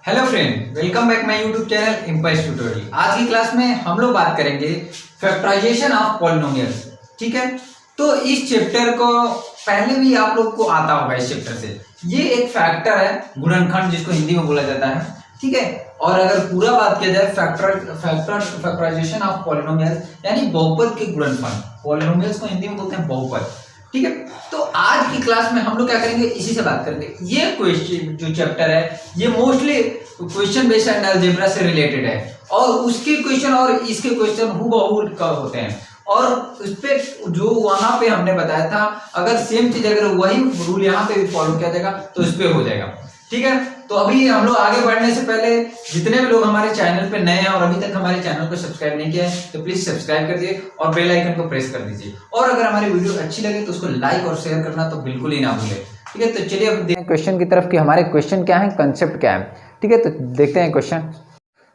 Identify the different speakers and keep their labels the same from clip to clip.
Speaker 1: Hello friend, welcome back my YouTube channel impulse tutorial. आज की class में हम लोग बात करेंगे फैक्टराइजेशन ऑफ पॉलिनोमियल्स। ठीक है, तो इस चैप्टर को पहले भी आप लोग को आता होगा। इस चैप्टर से ये एक फैक्टर है, गुणनखंड जिसको हिंदी में बोला जाता है। ठीक है, और अगर पूरा बात किया जाए फैक्टराइजेशन ऑफ पॉलिनोमियल्स यानी बहुपद के गुणनफल। पॉलिनोमियल्स को हिंदी में बोलते हैं बहुपद। ठीक है, तो आज की क्लास में हम लोग क्या करेंगे, इसी से बात करेंगे। ये क्वेश्चन जो चैप्टर है ये mostly question based and algebra से रिलेटेड है, और उसके क्वेश्चन और इसके क्वेश्चन हूबहू होते हैं। और उस पे जो वहां पे हमने बताया था, अगर सेम चीज अगर वही रूल यहाँ पे भी फॉलो किया जाएगा तो इस पे हो जाएगा। ठीक है, तो अभी हम लोग आगे बढ़ने से पहले जितने भी लोग हमारे चैनल पे नए हैं और अभी तक हमारे चैनल को सब्सक्राइब नहीं किया है तो प्लीज सब्सक्राइब कर दिए और बेल आइकन को प्रेस कर दीजिए। और अगर हमारी वीडियो अच्छी लगे तो उसको लाइक और शेयर करना तो बिल्कुल ही ना भूलें। ठीक है, तो चलिए अब देखते हैं क्वेश्चन की तरफ कि हमारे क्वेश्चन क्या है, कंसेप्ट क्या है। ठीक है, तो देखते हैं क्वेश्चन।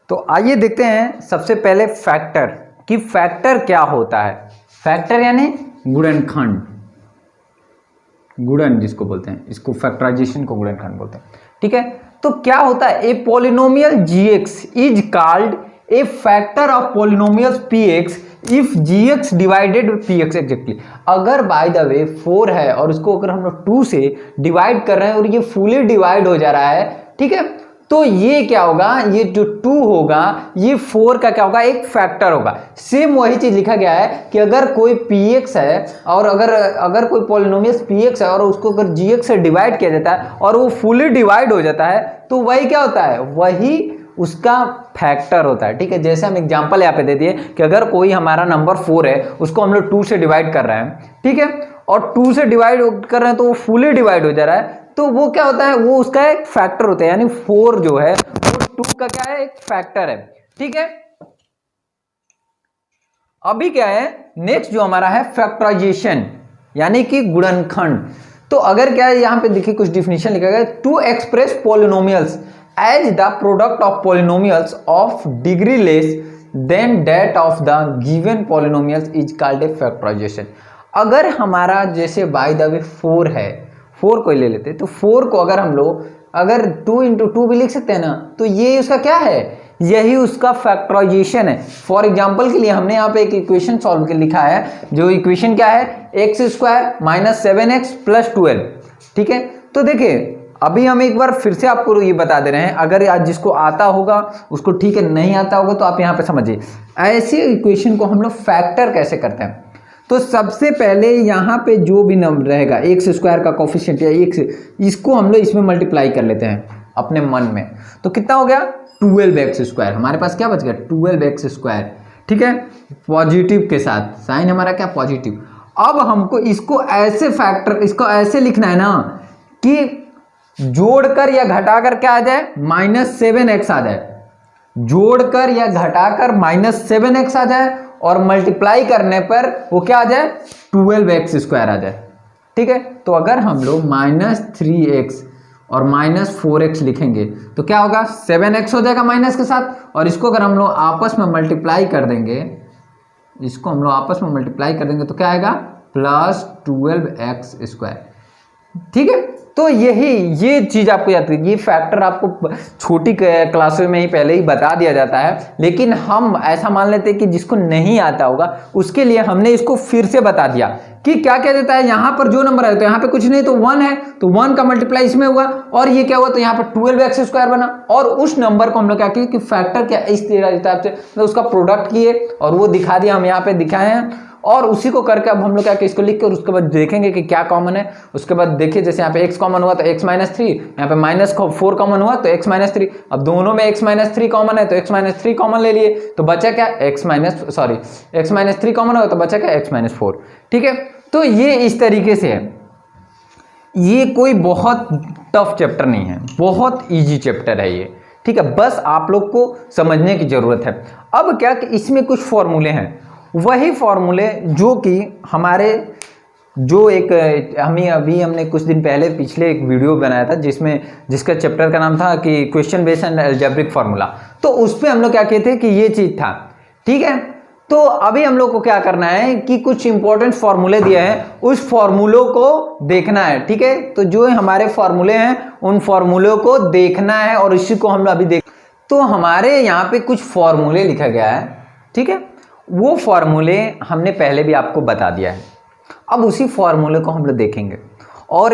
Speaker 1: तो आइए देखते हैं सबसे पहले फैक्टर कि फैक्टर क्या होता है। फैक्टर यानी गुणनखंड, गुणन जिसको बोलते हैं, इसको फैक्टराइजेशन को गुणनखंड बोलते हैं। ठीक है, तो क्या होता है, a polynomial gx is called A factor of polynomials px if gx divided px exactly. अगर बाय द वे 4 है और उसको अगर हम लोग 2 से डिवाइड कर रहे हैं और ये फुली डिवाइड हो जा रहा है, ठीक है, तो ये क्या होगा, ये जो 2 होगा ये 4 का क्या होगा, एक फैक्टर होगा। सेम वही चीज लिखा गया है कि अगर कोई px है और अगर कोई पॉलिनोमियस px है और उसको अगर gx से डिवाइड किया जाता है और वो फुली डिवाइड हो जाता है तो वही क्या होता है, वही उसका फैक्टर होता है। ठीक है, जैसे हम एग्जांपल यहाँ पे दे दिए कि अगर कोई हमारा नंबर 4 है उसको हम लोग 2 से डिवाइड कर रहे हैं, ठीक है, और 2 से डिवाइड कर रहे हैं तो वो फुली डिवाइड हो जा रहा है, तो वो क्या होता है, वो उसका एक फैक्टर होता है। यानी 4 जो है वो 2 का क्या है, एक फैक्टर है। ठीक है, अभी क्या है, नेक्स्ट जो हमारा है फैक्टराइजेशन यानी कि गुणनखंड। तो अगर क्या है, यहां पे देखिए कुछ डिफिनेशन लिखा गया, to express polynomials as the product of polynomials of degree less than that of the given polynomials is called a factorization. अगर हमारा जैसे बाय द वे 4 है, 4 को ले लेते तो 4 को अगर हम लोग अगर 2 into 2 भी लिख सकते हैं ना, तो ये उसका क्या है, यही उसका फैक्टराइजेशन है। फॉर एग्जांपल के लिए हमने यहाँ पे एक इक्वेशन सॉल्व कर लिखा है, जो इक्वेशन क्या है, x² - 7x + 12। ठीक है, तो देखिए अभी हम एक बार फिर से आपको ये बता दे रहे हैं, अगर आज जिसको आता होगा उसको ठीक है, नहीं आता होगा तो आप यहाँ पे समझिए। ऐसे इक्वेशन को हम लोग फैक्टर कैसे करते हैं। तो सबसे पहले यहाँ पे जो भी नंबर रहेगा x² का कोफिशिएंट या x, इसको हम लोग इसमें मल्टीप्लाई कर लेते हैं अपने मन में। तो कितना हो गया, 12x²। हमारे पास क्या बच गया, 12x²। ठीक है, पॉजिटिव के साथ, साइन हमारा क्या, पॉजिटिव। अब हमको इसको ऐसे फैक्टर, इसको ऐसे लिखना है ना कि जोड़कर या घटाकर क्या आ जाए, -7x आ जाए। जोड़कर या घटाकर -7x आ जाए और मल्टीप्लाई करने पर वो क्या आ जाए, 12x² आ जाए। ठीक है, तो अगर हम लोग -3x और -4x लिखेंगे तो क्या होगा, 7x हो जाएगा माइनस के साथ, और इसको अगर हम लोग आपस में मल्टीप्लाई कर देंगे, इसको हम लोग आपस में मल्टीप्लाई कर देंगे तो क्या आएगा, +12x²। ठीक है, तो ये चीज आपको याद रखिए। ये फैक्टर आपको छोटी क्लासों में ही पहले ही बता दिया जाता है, लेकिन हम ऐसा मान लेते हैं कि जिसको नहीं आता होगा उसके लिए हमने इसको फिर से बता दिया कि क्या क्या देता है। यहाँ पर जो नंबर है तो यहाँ पे कुछ नहीं, तो 1 है तो 1 का मल्टीप्लाई इसमें हुआ, और ये क्या हुआ, तो यहाँ पर 12x² बना। और उस नंबर को हम लोग क्या किए कि फैक्टर क्या इस हिसाब से मतलब उसका प्रोडक्ट किए और वो दिखा दिया, हम यहाँ पे दिखाए हैं। और उसी को करके अब हम लोग क्या कि इसको लिख कर उसके बाद देखेंगे कि क्या कॉमन है। उसके बाद देखिए जैसे यहाँ पे x कॉमन हुआ तो x - 3, यहाँ पे -4 कॉमन हुआ तो x - 3। अब दोनों में x - 3 कॉमन है तो x - 3 कॉमन ले लिए, तो बचा क्या, x - 3 कॉमन हुआ तो बचा क्या, x - 4। ठीक है, तो ये इस तरीके से है। ये कोई बहुत टफ चैप्टर नहीं है, बहुत ईजी चैप्टर है ये। ठीक है, बस आप लोग को समझने की जरूरत है। अब क्या कि इसमें कुछ फॉर्मूले हैं, वही फॉर्मूले जो कि हमारे जो एक हमने कुछ दिन पहले पिछले एक वीडियो बनाया था जिसका चैप्टर का नाम था कि question based and algebraic formula. तो उस पे हम लोग क्या कहते हैं कि ये चीज था। ठीक है, तो अभी हम लोग को क्या करना है कि कुछ इंपॉर्टेंट फॉर्मूले दिए हैं, उस फॉर्मूलों को देखना है। ठीक है, तो जो हमारे फॉर्मूले हैं उन फॉर्मूलों को देखना है और इसी को हम लोग अभी देख। तो हमारे यहाँ पे कुछ फॉर्मूले लिखा गया है, ठीक है, वो फॉर्मूले हमने पहले भी आपको बता दिया है। अब उसी फॉर्मूले को हम लोग देखेंगे और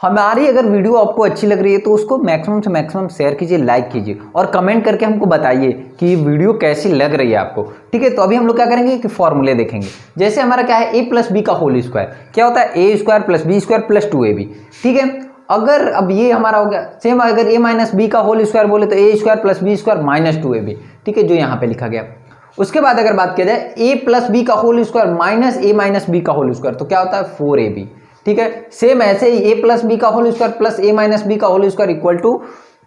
Speaker 1: हमारी अगर वीडियो आपको अच्छी लग रही है तो उसको मैक्सिमम से मैक्सिमम शेयर कीजिए, लाइक कीजिए और कमेंट करके हमको बताइए कि ये वीडियो कैसी लग रही है आपको। ठीक है, तो अभी हम लोग क्या करेंगे कि फॉर्मूले देखेंगे। जैसे हमारा क्या है, a प्लस बी का होल स्क्वायर क्या होता है, a square plus B square plus 2ab। ठीक है, अगर अब ये हमारा हो गया सेम, अगर a माइनस बी का होल स्क्वायर बोले तो a square plus B square minus 2ab। ठीक है, जो यहाँ पे लिखा गया। उसके बाद अगर बात किया जाए a प्लस बी का whole square minus a minus B का होल स्क्वायर तो क्या होता है 4ab। ठीक है, सेम ऐसे ही a प्लस बी का whole square plus a minus B का whole square equal to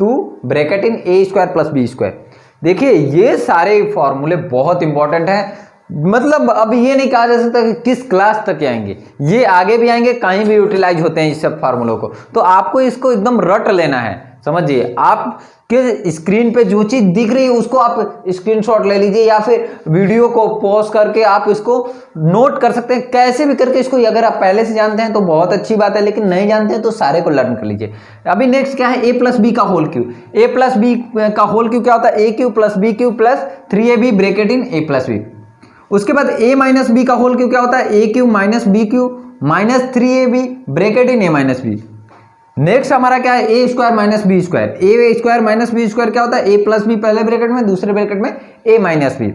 Speaker 1: 2 bracket in a square plus B square. देखिए ये सारे फॉर्मूले बहुत इंपॉर्टेंट हैं, मतलब अब ये नहीं कहा जा सकता कि किस क्लास तक आएंगे, ये आगे भी आएंगे, कहीं भी यूटिलाइज होते हैं इस सब फार्मूलों को। तो आपको इसको एकदम रट लेना है, समझिए। आपके स्क्रीन पे जो चीज दिख रही है उसको आप स्क्रीनशॉट ले लीजिए या फिर वीडियो को पॉज करके आप इसको नोट कर सकते हैं, कैसे भी करके इसको। अगर आप पहले से जानते हैं तो बहुत अच्छी बात है, लेकिन नहीं जानते हैं तो सारे को लर्न कर लीजिए। अभी नेक्स्ट क्या है, a प्लस बी का whole cube. a plus B का होल क्यू क्या होता है, a cube plus B cube plus 3ab bracket in a plus B. उसके बाद a माइनस बी का होल क्यू क्या होता है, a cube minus B cube minus 3ab bracket in a minus B. Next हमारा क्या है, a square minus B square. a square minus B square क्या होता है, a प्लस बी पहले ब्रैकेट में, दूसरे ब्रैकेट में a माइनस बी।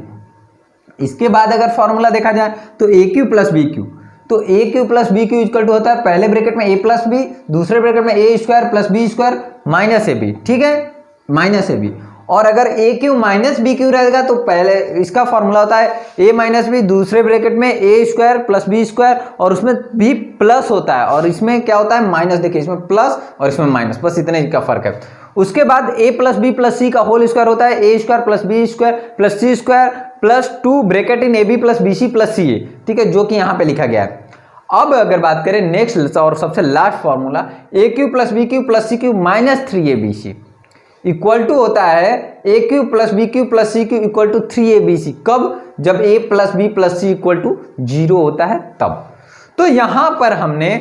Speaker 1: इसके बाद अगर फॉर्मूला देखा जाए तो a cube plus B cube, तो a cube plus B cube equal to होता है पहले ब्रैकेट में a प्लस बी, दूसरे ब्रैकेट में a square plus B square minus ab। ठीक है, माइनस ab। और अगर a cube minus B cube रहेगा तो पहले इसका फॉर्मूला होता है a माइनस बी, दूसरे ब्रैकेट में a square plus B square और उसमें भी प्लस होता है और इसमें क्या होता है माइनस। देखिए इसमें प्लस और इसमें माइनस, बस इतने का फर्क है। उसके बाद a plus B plus c का होल स्क्वायर होता है a square plus B square plus c square plus 2 bracket in ab plus B c plus c a. ठीक है, जो कि यहाँ पे लिखा गया है। अब अगर बात करें नेक्स्ट और सबसे last formula, a cube plus B cube plus C cube minus 3abc equal to होता है a cube plus B cube plus C cube equal to 3abc। कब, जब a plus B plus C equal to 0 होता है तब। तो यहां पर हमने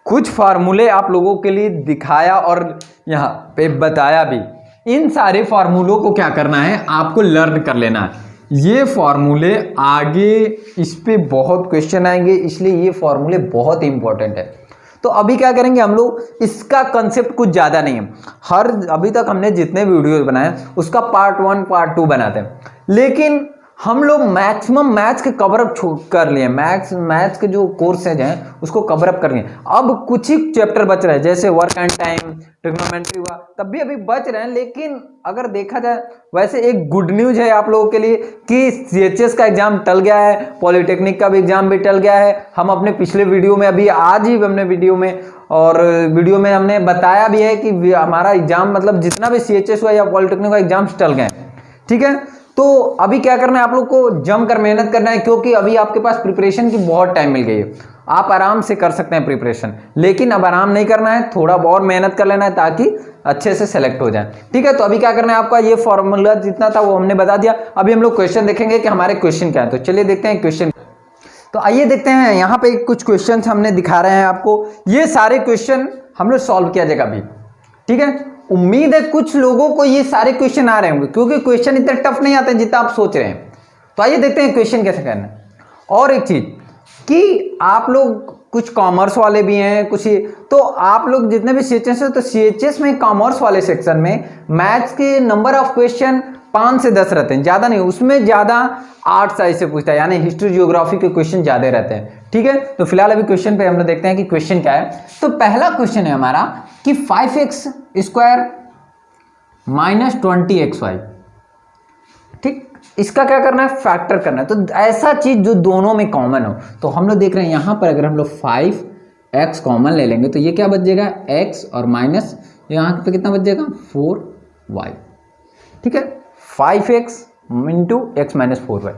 Speaker 1: कुछ फार्मूले आप लोगों के लिए दिखाया और यहां पे बताया भी। इन सारे फार्मूलों को क्या करना है, आपको लर्न कर लेना है। ये फार्मूले आगे इस पे बहुत क्वेश्चन आएंगे, इसलिए ये फार्मूले बहुत इंपॉर्टेंट है। तो अभी क्या करेंगे हम लोग, इसका कंसेप्ट कुछ ज़्यादा नहीं है। अभी तक हमने जितने वीडियोस बनाए उसका पार्ट 1 पार्ट 2 बनाते हैं, लेकिन हम लोग मैक्सिमम मैथ्स के कवर अप कर लिए। मैथ्स के जो कोर्सेज हैं उसको कवर अप कर लिए। अब कुछ ही चैप्टर बच रहे हैं, जैसे वर्क एंड टाइम, ट्रिग्नोमेट्री हुआ, तब भी अभी बच रहे हैं। लेकिन अगर देखा जाए वैसे एक गुड न्यूज है आप लोगों के लिए कि सीएचएस का एग्जाम टल गया है, पॉलिटेक्निक का भी एग्जाम भी टल गया है। हम अपने पिछले वीडियो में, अभी आज ही हमने वीडियो में हमने बताया भी है कि हमारा एग्जाम, मतलब जितना भी सीएचएस हुआ या पॉलिटेक्निक का एग्जाम टल गए। ठीक है, तो अभी क्या करना है, आप लोग को जमकर मेहनत करना है, क्योंकि अभी आपके पास प्रिपरेशन की बहुत टाइम मिल गई है। आप आराम से कर सकते हैं प्रिपरेशन, लेकिन अब आराम नहीं करना है, थोड़ा और मेहनत कर लेना है ताकि अच्छे से सेलेक्ट हो जाए। ठीक है, तो अभी क्या करना है, आपका ये फॉर्मूला जितना था वो हमने बता दिया। अभी हम लोग क्वेश्चन देखेंगे कि हमारे क्वेश्चन क्या है। तो चलिए देखते हैं क्वेश्चन। तो आइए देखते हैं, यहाँ पे कुछ क्वेश्चन हमने दिखा रहे हैं आपको। ये सारे क्वेश्चन हम लोग सॉल्व किया जाएगा अभी। ठीक है, उम्मीद है कुछ लोगों को ये सारे क्वेश्चन आ रहे होंगे, क्योंकि क्वेश्चन इतने टफ नहीं आते जितना आप सोच रहे हैं। तो आइए देखते हैं क्वेश्चन कैसे करना है। और एक चीज कि आप लोग कुछ कॉमर्स वाले भी हैं कुछ, तो आप लोग जितने भी सीएचएस है, तो सीएचएस में कॉमर्स वाले सेक्शन में मैथ्स के नंबर ऑफ क्वेश्चन 5 से 10 रहते हैं, ज्यादा नहीं। उसमें ज्यादा 8 साइज से पूछता है, यानी हिस्ट्री जियोग्राफी के क्वेश्चन ज्यादा रहते हैं। ठीक है, तो फिलहाल अभी क्वेश्चन पे हम लोग देखते हैं कि क्वेश्चन क्या है। तो पहला क्वेश्चन है हमारा कि 5x स्क्वायर माइनस 20xy। ठीक, इसका क्या करना है, फैक्टर करना है। तो ऐसा चीज जो दोनों में कॉमन हो, तो हम लोग देख रहे हैं यहां पर अगर हम लोग 5x कॉमन ले लेंगे तो ये क्या बच जाएगा, x और माइनस यहां पे कितना बच जाएगा 4y। ठीक है, 5x into x minus 4y,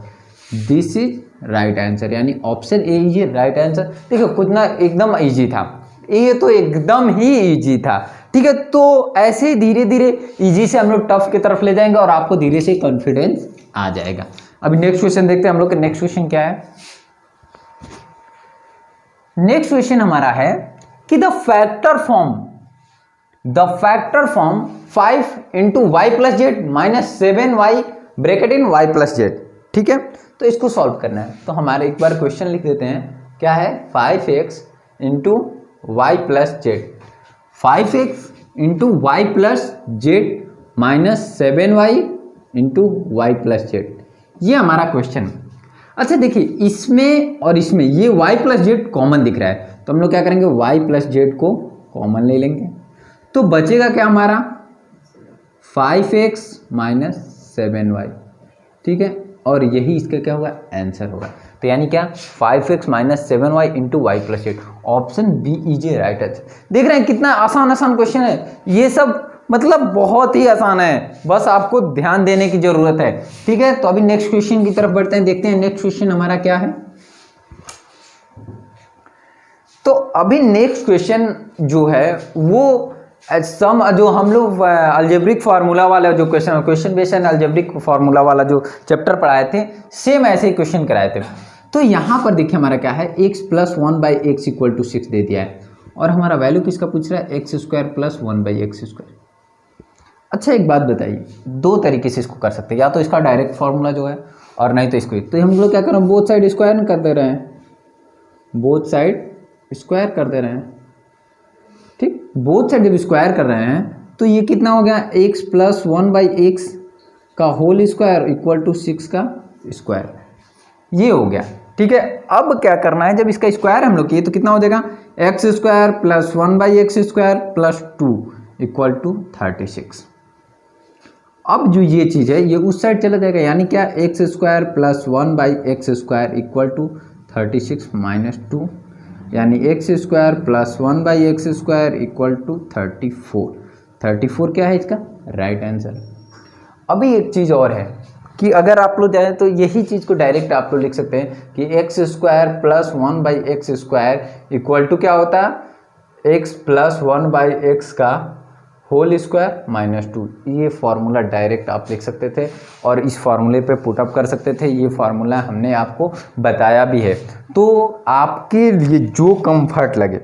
Speaker 1: this is right answer, यानी ऑप्शन ए ये राइट आंसर। देखो कितना एकदम इजी था, ये तो एकदम ही इजी था। ठीक है, तो ऐसे धीरे धीरे इजी से हम लोग टफ की तरफ ले जाएंगे और आपको धीरे से कॉन्फिडेंस आ जाएगा। अभी नेक्स्ट क्वेश्चन देखते हैं हम लोग के। नेक्स्ट क्वेश्चन क्या है? नेक्स्ट क्वेश्चन हमारा है कि the factor form 5 into Y plus Z minus 7y bracket in y plus Z. ठीक है, तो इसको सॉल्व करना है। तो हमारे एक बार क्वेश्चन लिख देते हैं, क्या है? 5x into Y plus Z, 5x into Y plus Z minus 7y into Y plus Z, ये हमारा क्वेश्चन। अच्छा देखिए, इसमें और इसमें ये y प्लस जेड कॉमन दिख रहा है, तो हम लोग क्या करेंगे? y प्लस जेड को कॉमन ले लेंगे, तो बचेगा क्या हमारा? 5x minus 7y। ठीक है, और यही इसका क्या होगा? आंसर होगा। तो यानी क्या? 5x minus 7y into Y plus Z. Option B is right answer. देख रहे हैं कितना आसान क्वेश्चन है ये सब, मतलब बहुत ही आसान है, बस आपको ध्यान देने की जरूरत है। ठीक है, तो अभी नेक्स्ट क्वेश्चन की तरफ बढ़ते हैं, देखते हैं नेक्स्ट क्वेश्चन हमारा क्या है। तो अभी नेक्स्ट क्वेश्चन जो है वो सम, जो हम लोग अलजेब्रिक फार्मूला वाला जो question based and algebraic formula वाला जो चैप्टर पढ़ाए थे, सेम ऐसे ही क्वेश्चन कराए थे। तो यहाँ पर देखिए हमारा क्या है? x plus 1/x equal to 6 दे दिया है, और हमारा वैल्यू किसका पूछ रहा है? x square plus 1/x square. अच्छा एक बात बताइए, दो तरीके से इसको कर सकते हैं, या तो इसका डायरेक्ट फार्मूला जो है, और नहीं तो इसको। तो हम लोग क्या कर रहे हैं? बोथ साइड स्क्वायर कर दे रहे हैं, बोथ साइड स्क्वायर कर दे रहे हैं। ठीक, बोथ साइड जब स्क्वायर कर रहे हैं तो ये कितना हो गया? x प्लस 1/x का होल स्क्वायर इक्वल टू 6 का स्क्वायर, ये हो गया। ठीक है, अब क्या करना है? जब इसका स्क्वायर हम लोग किए तो कितना हो जाएगा? x square plus 1/x square plus 2 equal to 36। अब जो ये चीज़ है ये उस साइड चला जाएगा, यानी क्या? x square plus 1/x square equal to 36 minus 2, यानी x square plus 1/x square equal to 34। 34 क्या है इसका? Right answer. अभी एक चीज़ और है कि अगर आप लोग जाए तो यही चीज़ को डायरेक्ट आप लोग लिख सकते हैं कि x square plus 1/x square equal to क्या होता है? x प्लस 1/x का होल स्क्वायर माइनस 2। ये फार्मूला डायरेक्ट आप लिख सकते थे और इस फार्मूले पे पुटअप कर सकते थे। ये फार्मूला हमने आपको बताया भी है। तो आपके लिए जो कंफर्ट लगे,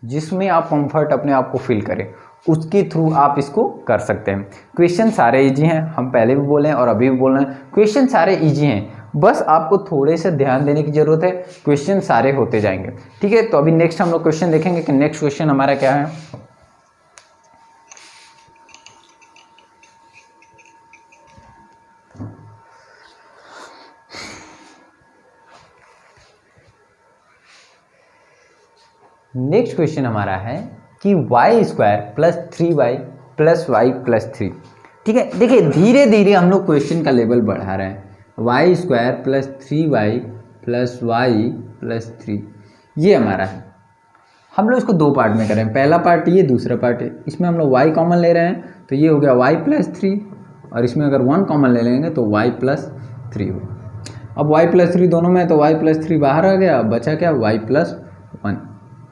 Speaker 1: जिसमें आप कंफर्ट अपने आप को फील करें, उसके थ्रू आप इसको कर सकते हैं। क्वेश्चन सारे इजी हैं, हम पहले भी बोले हैं और अभी भी बोल रहे हैं, क्वेश्चन सारे इजी हैं, बस आपको थोड़े से ध्यान देने की ज़रूरत है, क्वेश्चन सारे होते जाएंगे। ठीक है, तो अभी नेक्स्ट हम लोग क्वेश्चन देखेंगे कि नेक्स्ट क्वेश्चन हमारा क्या है। नेक्स्ट क्वेश्चन हमारा है कि y square plus 3y plus Y plus 3। ठीक है, देखिए धीरे धीरे हम लोग क्वेश्चन का लेवल बढ़ा रहे हैं। y square plus 3y plus Y plus 3, ये हमारा है। हम लोग इसको दो पार्ट में करें, पहला पार्ट ये, दूसरा पार्ट है। इसमें हम लोग y कॉमन ले रहे हैं तो ये हो गया y प्लस 3, और इसमें अगर 1 कॉमन ले लेंगे तो y प्लस 3 हो। अब y प्लस 3 दोनों में, तो y प्लस 3 बाहर आ गया, बचा क्या? y plus 1।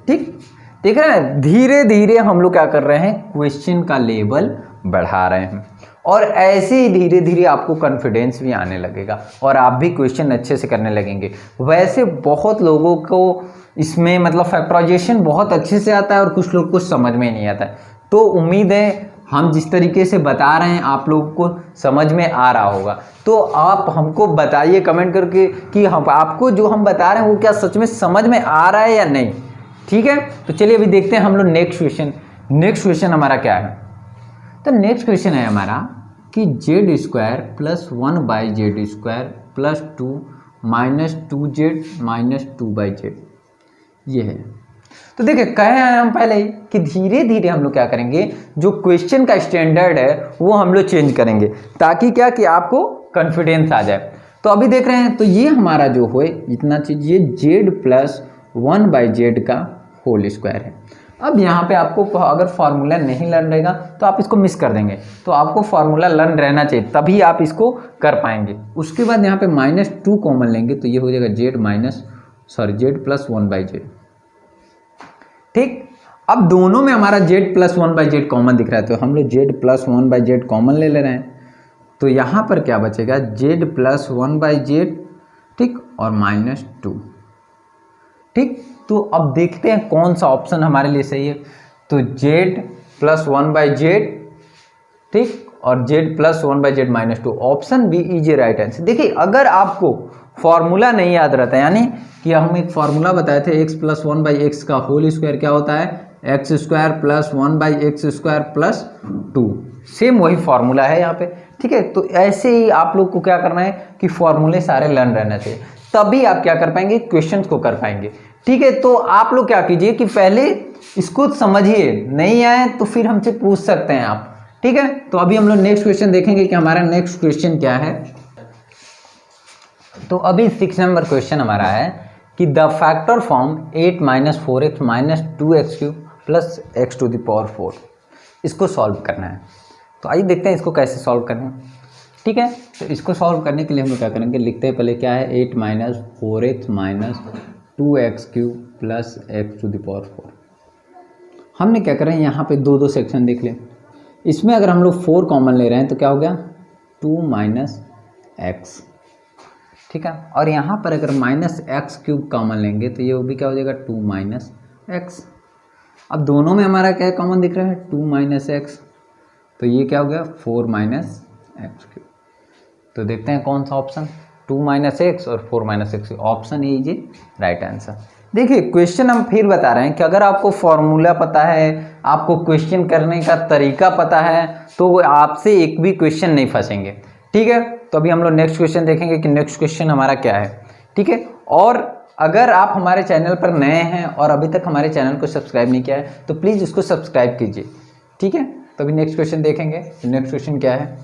Speaker 1: ठीक, देख रहे हैं धीरे धीरे हम लोग क्या कर रहे हैं? क्वेश्चन का लेवल बढ़ा रहे हैं, और ऐसे ही धीरे धीरे आपको कॉन्फिडेंस भी आने लगेगा और आप भी क्वेश्चन अच्छे से करने लगेंगे। वैसे बहुत लोगों को इसमें मतलब फैक्टराइजेशन बहुत अच्छे से आता है और कुछ लोग को समझ में नहीं आता है। तो उम्मीद है हम जिस तरीके से बता रहे हैं आप लोगों को समझ में आ रहा होगा। तो आप हमको बताइए कमेंट करके कि हम आपको जो हम बता रहे हैं वो क्या सच में समझ में आ रहा है या नहीं। ठीक है, तो चलिए अभी देखते हैं हम लोग नेक्स्ट क्वेश्चन। नेक्स्ट क्वेश्चन हमारा क्या है? तो नेक्स्ट क्वेश्चन है हमारा कि Z square plus 1/z square plus 2 minus 2z minus 2/z, ये है। तो देखिए कहे हैं हम पहले ही कि धीरे धीरे हम लोग क्या करेंगे, जो क्वेश्चन का स्टैंडर्ड है वो हम लोग चेंज करेंगे, ताकि क्या कि आपको कॉन्फिडेंस आ जाए। तो अभी देख रहे हैं, तो ये हमारा जो है इतना चीज, ये जेड प्लस 1/z का होल स्क्वायर है। अब यहाँ पे आपको अगर फार्मूला नहीं लर्न रहेगा तो आप इसको मिस कर देंगे, तो आपको फार्मूला लर्न रहना चाहिए, तभी आप इसको कर पाएंगे। उसके बाद यहाँ पे -2 कॉमन लेंगे तो ये हो जाएगा जेड प्लस 1/z। ठीक, अब दोनों में हमारा z प्लस 1/z कॉमन दिख रहा है, तो हम लोग z प्लस 1/z कॉमन ले रहे हैं। तो यहाँ पर क्या बचेगा, z प्लस 1/z, ठीक, और -2, ठीक। तो अब देखते हैं कौन सा ऑप्शन हमारे लिए सही है। तो z प्लस 1/z, ठीक, और z plus 1/z -2, option B is a right answer. देखिए अगर आपको फॉर्मूला नहीं याद रहता, यानी कि हम एक फॉर्मूला बताए थे x प्लस 1/x का होल स्क्वायर क्या होता है, x² plus 1/x² plus 2, same वही फॉर्मूला है यहाँ पे, ठीक है। तो ऐसे ही आप लोग को क्या करना है कि फॉर्मूले सारे लर्न रहना चाहिए, तभी आप क्या कर पाएंगे, क्वेश्चंस को कर पाएंगे, ठीक है। तो आप लोग क्या कीजिए कि पहले इसको समझिए, नहीं आए तो फिर हमसे पूछ सकते हैं आप, ठीक है। तो अभी हम लोग नेक्स्ट क्वेश्चन देखेंगे कि हमारा नेक्स्ट क्वेश्चन क्या है। तो अभी 6 नंबर क्वेश्चन हमारा है कि the factor form 8 - 4x - 2x³ plus x⁴, इसको सॉल्व करना है। तो आइए देखते हैं इसको कैसे सॉल्व करना है, ठीक है। तो इसको सॉल्व करने के लिए हम लोग क्या करेंगे, लिखते हैं पहले क्या है, 8 - 4x - 2x³ प्लस x⁴। हमने क्या करें, यहाँ पे दो सेक्शन देख लें। इसमें अगर हम लोग 4 कॉमन ले रहे हैं तो क्या हो गया, 2 - x, ठीक है। और यहाँ पर अगर -x³ कॉमन लेंगे तो ये भी क्या हो जाएगा, 2 - x। अब दोनों में हमारा क्या कॉमन दिख रहा है, 2 - x, तो ये क्या हो गया, 4 - x³। तो देखते हैं कौन सा ऑप्शन, 2 - x और 4 - x, option A is right answer. देखिए क्वेश्चन हम फिर बता रहे हैं कि अगर आपको फॉर्मूला पता है, आपको क्वेश्चन करने का तरीका पता है, तो आपसे एक भी क्वेश्चन नहीं फंसेंगे, ठीक है। तो अभी हम लोग नेक्स्ट क्वेश्चन देखेंगे कि नेक्स्ट क्वेश्चन हमारा क्या है, ठीक है। और अगर आप हमारे चैनल पर नए हैं और अभी तक हमारे चैनल को सब्सक्राइब नहीं किया है तो प्लीज़ उसको सब्सक्राइब कीजिए, ठीक है। तो अभी नेक्स्ट क्वेश्चन देखेंगे। नेक्स्ट क्वेश्चन क्या है,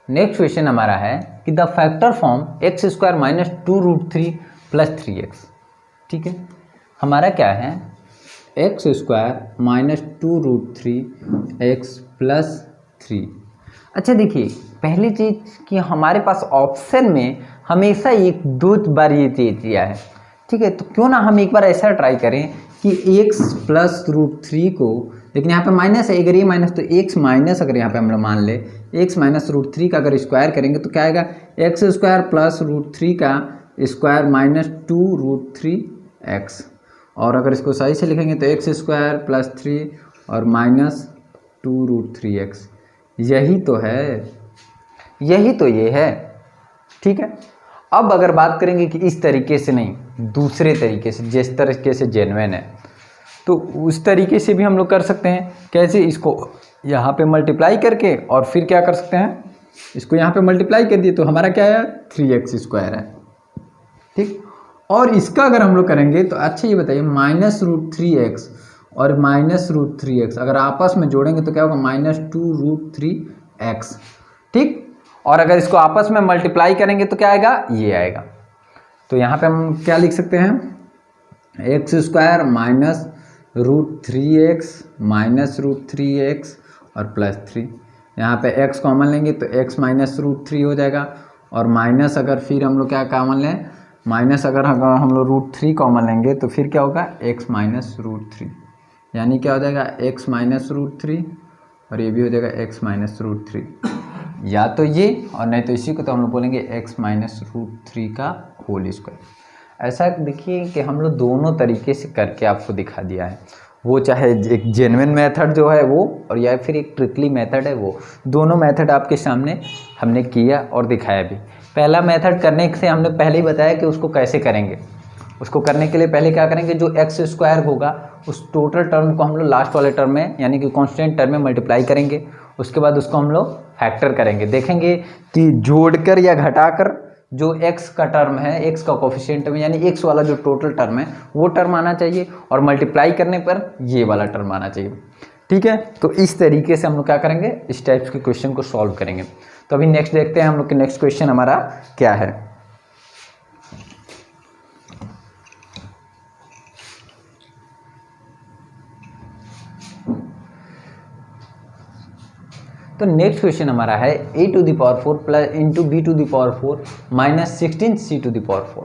Speaker 1: नेक्स्ट क्वेश्चन हमारा है कि the factor form x² - 2√3 plus 3x, ठीक है। हमारा क्या है, x² - 2√3x प्लस 3। अच्छा देखिए पहली चीज़ कि हमारे पास ऑप्शन में हमेशा एक दो बार ये चीज़ दिया है, ठीक है। तो क्यों ना हम एक बार ऐसा ट्राई करें कि x प्लस √3 को, लेकिन यहाँ पे माइनस है, अगर ये माइनस तो x माइनस, अगर यहाँ पे हम लोग मान ले x - √3 का अगर स्क्वायर करेंगे तो क्या आएगा, x² प्लस √3 का स्क्वायर -2√3x, और अगर इसको सही से लिखेंगे तो x² प्लस 3 और -2√3x, यही तो है, यही तो ये है, ठीक है। अब अगर बात करेंगे कि इस तरीके से नहीं, दूसरे तरीके से, जिस तरीके से जेन्युइन है, तो उस तरीके से भी हम लोग कर सकते हैं। कैसे, इसको यहाँ पे मल्टीप्लाई करके और फिर क्या कर सकते हैं, इसको यहाँ पे मल्टीप्लाई कर दिए तो हमारा क्या है, 3x² है, ठीक। और इसका अगर हम लोग करेंगे तो अच्छा ये बताइए, -√3x और -√3x अगर आपस में जोड़ेंगे तो क्या होगा, -2√3x, ठीक। और अगर इसको आपस में मल्टीप्लाई करेंगे तो क्या आएगा, ये आएगा। तो यहाँ पे हम क्या लिख सकते हैं, x² -√3x और प्लस 3। यहाँ पे x कॉमन लेंगे तो x -√3 हो जाएगा, और माइनस अगर फिर हम लोग क्या कॉमन लें, माइनस अगर हम लोग √3 कॉमन लेंगे तो फिर क्या होगा, x -√3, यानी क्या हो जाएगा, x -√3, और ये भी हो जाएगा x -√3, या तो ये और नहीं तो इसी को तो हम लोग बोलेंगे x -√3 का होल स्क्वायर। ऐसा देखिए कि हम लोग दोनों तरीके से करके आपको दिखा दिया है, वो चाहे एक जेन्युइन मेथड जो है वो, और या फिर एक ट्रिकली मेथड है वो, दोनों मेथड आपके सामने हमने किया और दिखाया भी। पहला मेथड करने से हमने पहले ही बताया कि उसको कैसे करेंगे। उसको करने के लिए पहले क्या करेंगे, जो x² होगा उस टोटल टर्म को हम लोग लास्ट वाले टर्म में यानी कि कांस्टेंट टर्म में मल्टीप्लाई करेंगे, उसके बाद उसको हम लोग फैक्टर करेंगे, देखेंगे कि जोड़कर या घटाकर जो x का टर्म है, x का कोफिशिएंट में, यानी x वाला जो टोटल टर्म है वो टर्म आना चाहिए, और मल्टीप्लाई करने पर ये वाला टर्म आना चाहिए, ठीक है। तो इस तरीके से हम लोग क्या करेंगे, इस टाइप्स के क्वेश्चन को सॉल्व करेंगे। तो अभी नेक्स्ट देखते हैं हम लोग के नेक्स्ट क्वेश्चन हमारा क्या है। तो नेक्स्ट क्वेश्चन हमारा है a⁴ plus into b⁴ minus 16c⁴,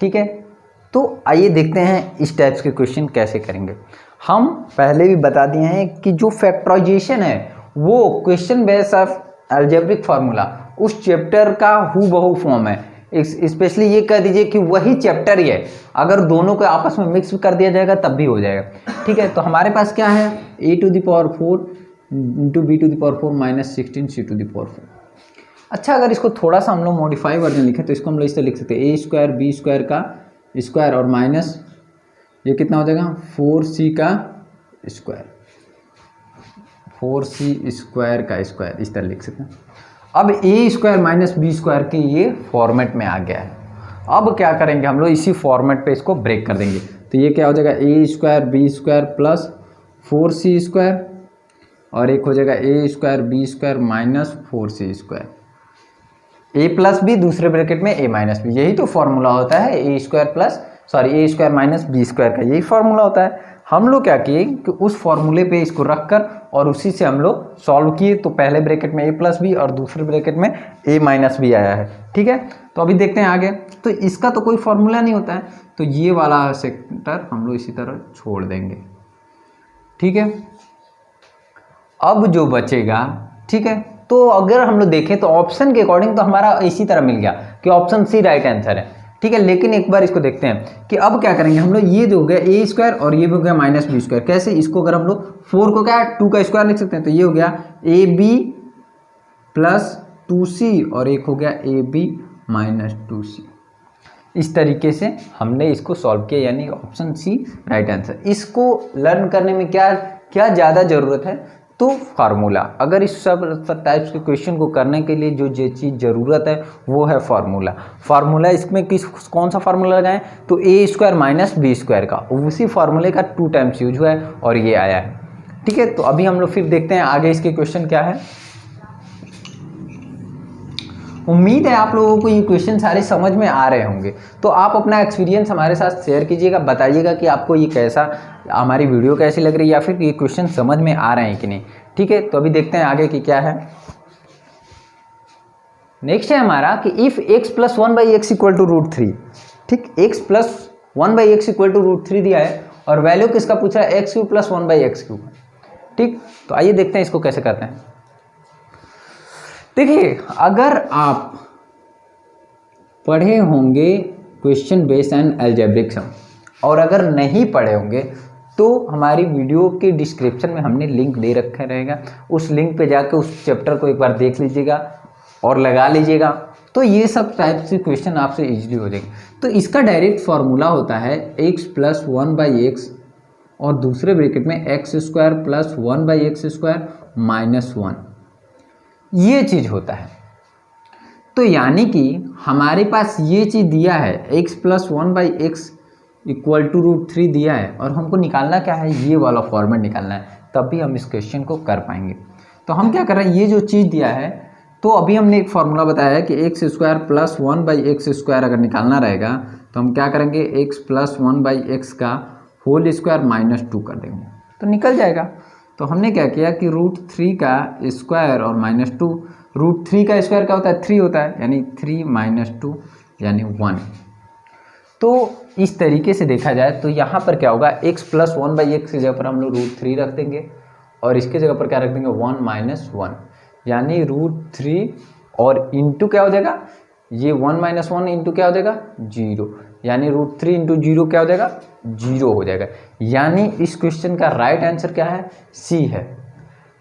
Speaker 1: ठीक है। तो आइए देखते हैं इस टाइप्स के क्वेश्चन कैसे करेंगे। हम पहले भी बता दिए हैं कि जो फैक्टराइजेशन है वो question base of algebraic formula उस चैप्टर का हूबहू फॉर्म है। स्पेशली ये कह दीजिए कि वही चैप्टर ही है, अगर दोनों को आपस में मिक्स कर दिया जाएगा तब भी हो जाएगा। ठीक है, तो हमारे पास क्या है, a⁴ into b⁴ minus 16c⁴। अच्छा, अगर इसको थोड़ा सा हम लोग मॉडिफाई वर्जन लिखें तो इसको हम लोग इस तरह लिख सकते हैं a² b² का स्क्वायर और माइनस ये कितना हो जाएगा 4c का स्क्वायर, 4c स्क्वायर का स्क्वायर, इस तरह लिख सकते हैं। अब a² माइनस b² के ये फॉर्मेट में आ गया है। अब क्या करेंगे हम लोग, इसी फॉर्मेट पे इसको ब्रेक कर देंगे। तो ये क्या हो जाएगा a² b² प्लस 4c² और एक हो जाएगा a² b² minus 4c², a plus B दूसरे ब्रैकेट में a माइनस बी, यही तो फॉर्मूला होता है a² माइनस b² का, यही फॉर्मूला होता है। हम लोग क्या किए कि उस फॉर्मूले पे इसको रखकर और उसी से हम लोग सॉल्व किए, तो पहले ब्रैकेट में a प्लस बी और दूसरे ब्रैकेट में a माइनस बी आया है। ठीक है, तो अभी देखते हैं आगे। तो इसका तो कोई फॉर्मूला नहीं होता है, तो ये वाला सेक्टर हम लोग इसी तरह छोड़ देंगे। ठीक है, अब जो बचेगा, ठीक है, तो अगर हम लोग देखें तो ऑप्शन के अकॉर्डिंग तो हमारा इसी तरह मिल गया कि ऑप्शन सी राइट आंसर है। ठीक है, लेकिन एक बार इसको देखते हैं कि अब क्या करेंगे हम लोग, ये जो हो गया a² और ये भी हो गया माइनस b², कैसे, इसको अगर हम लोग 4 को क्या 2 का स्क्वायर लिख सकते हैं, तो ये हो गया ab प्लस 2c और एक हो गया ab माइनस 2c। इस तरीके से हमने इसको सॉल्व किया, यानी ऑप्शन सी राइट आंसर। इसको लर्न करने में क्या क्या ज़्यादा ज़रूरत है, तो फार्मूला। अगर इस सब टाइप्स के क्वेश्चन को करने के लिए जो चीज़ ज़रूरत है वो है फार्मूला। फार्मूला इसमें कौन सा फार्मूला लगाएं, तो a² माइनस b² का, उसी फार्मूले का 2 टाइम्स यूज हुआ है और ये आया है। ठीक है, तो अभी हम लोग फिर देखते हैं आगे इसके क्वेश्चन क्या है। उम्मीद है आप लोगों को ये क्वेश्चन सारे समझ में आ रहे होंगे। तो आप अपना एक्सपीरियंस हमारे साथ शेयर कीजिएगा, बताइएगा कि आपको ये कैसा, हमारी वीडियो कैसी लग रही है या फिर ये क्वेश्चन समझ में आ रहे हैं कि नहीं। ठीक है, तो अभी देखते हैं आगे कि क्या है। नेक्स्ट है हमारा कि if x plus 1/x equal to √3। ठीक, x plus 1/x equal to √3 दिया है और वैल्यू किसका पूछ रहा है, x³ प्लस 1/x³। ठीक, तो आइए देखते हैं इसको कैसे करते हैं। देखिए, अगर आप पढ़े होंगे क्वेश्चन बेस्ड एंड अलजेब्रिक सम और अगर नहीं पढ़े होंगे तो हमारी वीडियो के डिस्क्रिप्शन में हमने लिंक दे रखा रहेगा, उस लिंक पे जाकर उस चैप्टर को एक बार देख लीजिएगा और लगा लीजिएगा, तो ये सब टाइप के क्वेश्चन आपसे इजीली हो जाएंगे। तो इसका डायरेक्ट फार्मूला होता है x प्लस 1/x और दूसरे ब्रैकेट में x² प्लस 1/x² माइनस 1, ये चीज़ होता है। तो यानी कि हमारे पास ये चीज़ दिया है x plus 1/x equal to √3 दिया है और हमको निकालना क्या है, ये वाला फॉर्मेट निकालना है, तब भी हम इस क्वेश्चन को कर पाएंगे। तो हम क्या कर रहे हैं, ये जो चीज़ दिया है, तो अभी हमने एक फार्मूला बताया है कि x² प्लस 1/x² अगर निकालना रहेगा तो हम क्या करेंगे, x प्लस 1/x का होल स्क्वायर माइनस 2 कर देंगे तो निकल जाएगा। तो हमने क्या किया कि √3 का स्क्वायर और माइनस 2, √3 का स्क्वायर क्या होता है 3 होता है, यानी 3 माइनस 2 यानी 1। तो इस तरीके से देखा जाए तो यहाँ पर क्या होगा, x प्लस 1/x की जगह पर हम लोग √3 रख देंगे और इसके जगह पर क्या रख देंगे 1 माइनस 1, यानी √3 और इंटू क्या हो जाएगा, ये 1 माइनस 1 इंटू क्या हो जाएगा 0, यानी √3 इंटू 0 क्या हो जाएगा 0 हो जाएगा। यानी इस क्वेश्चन का राइट आंसर क्या है, सी है।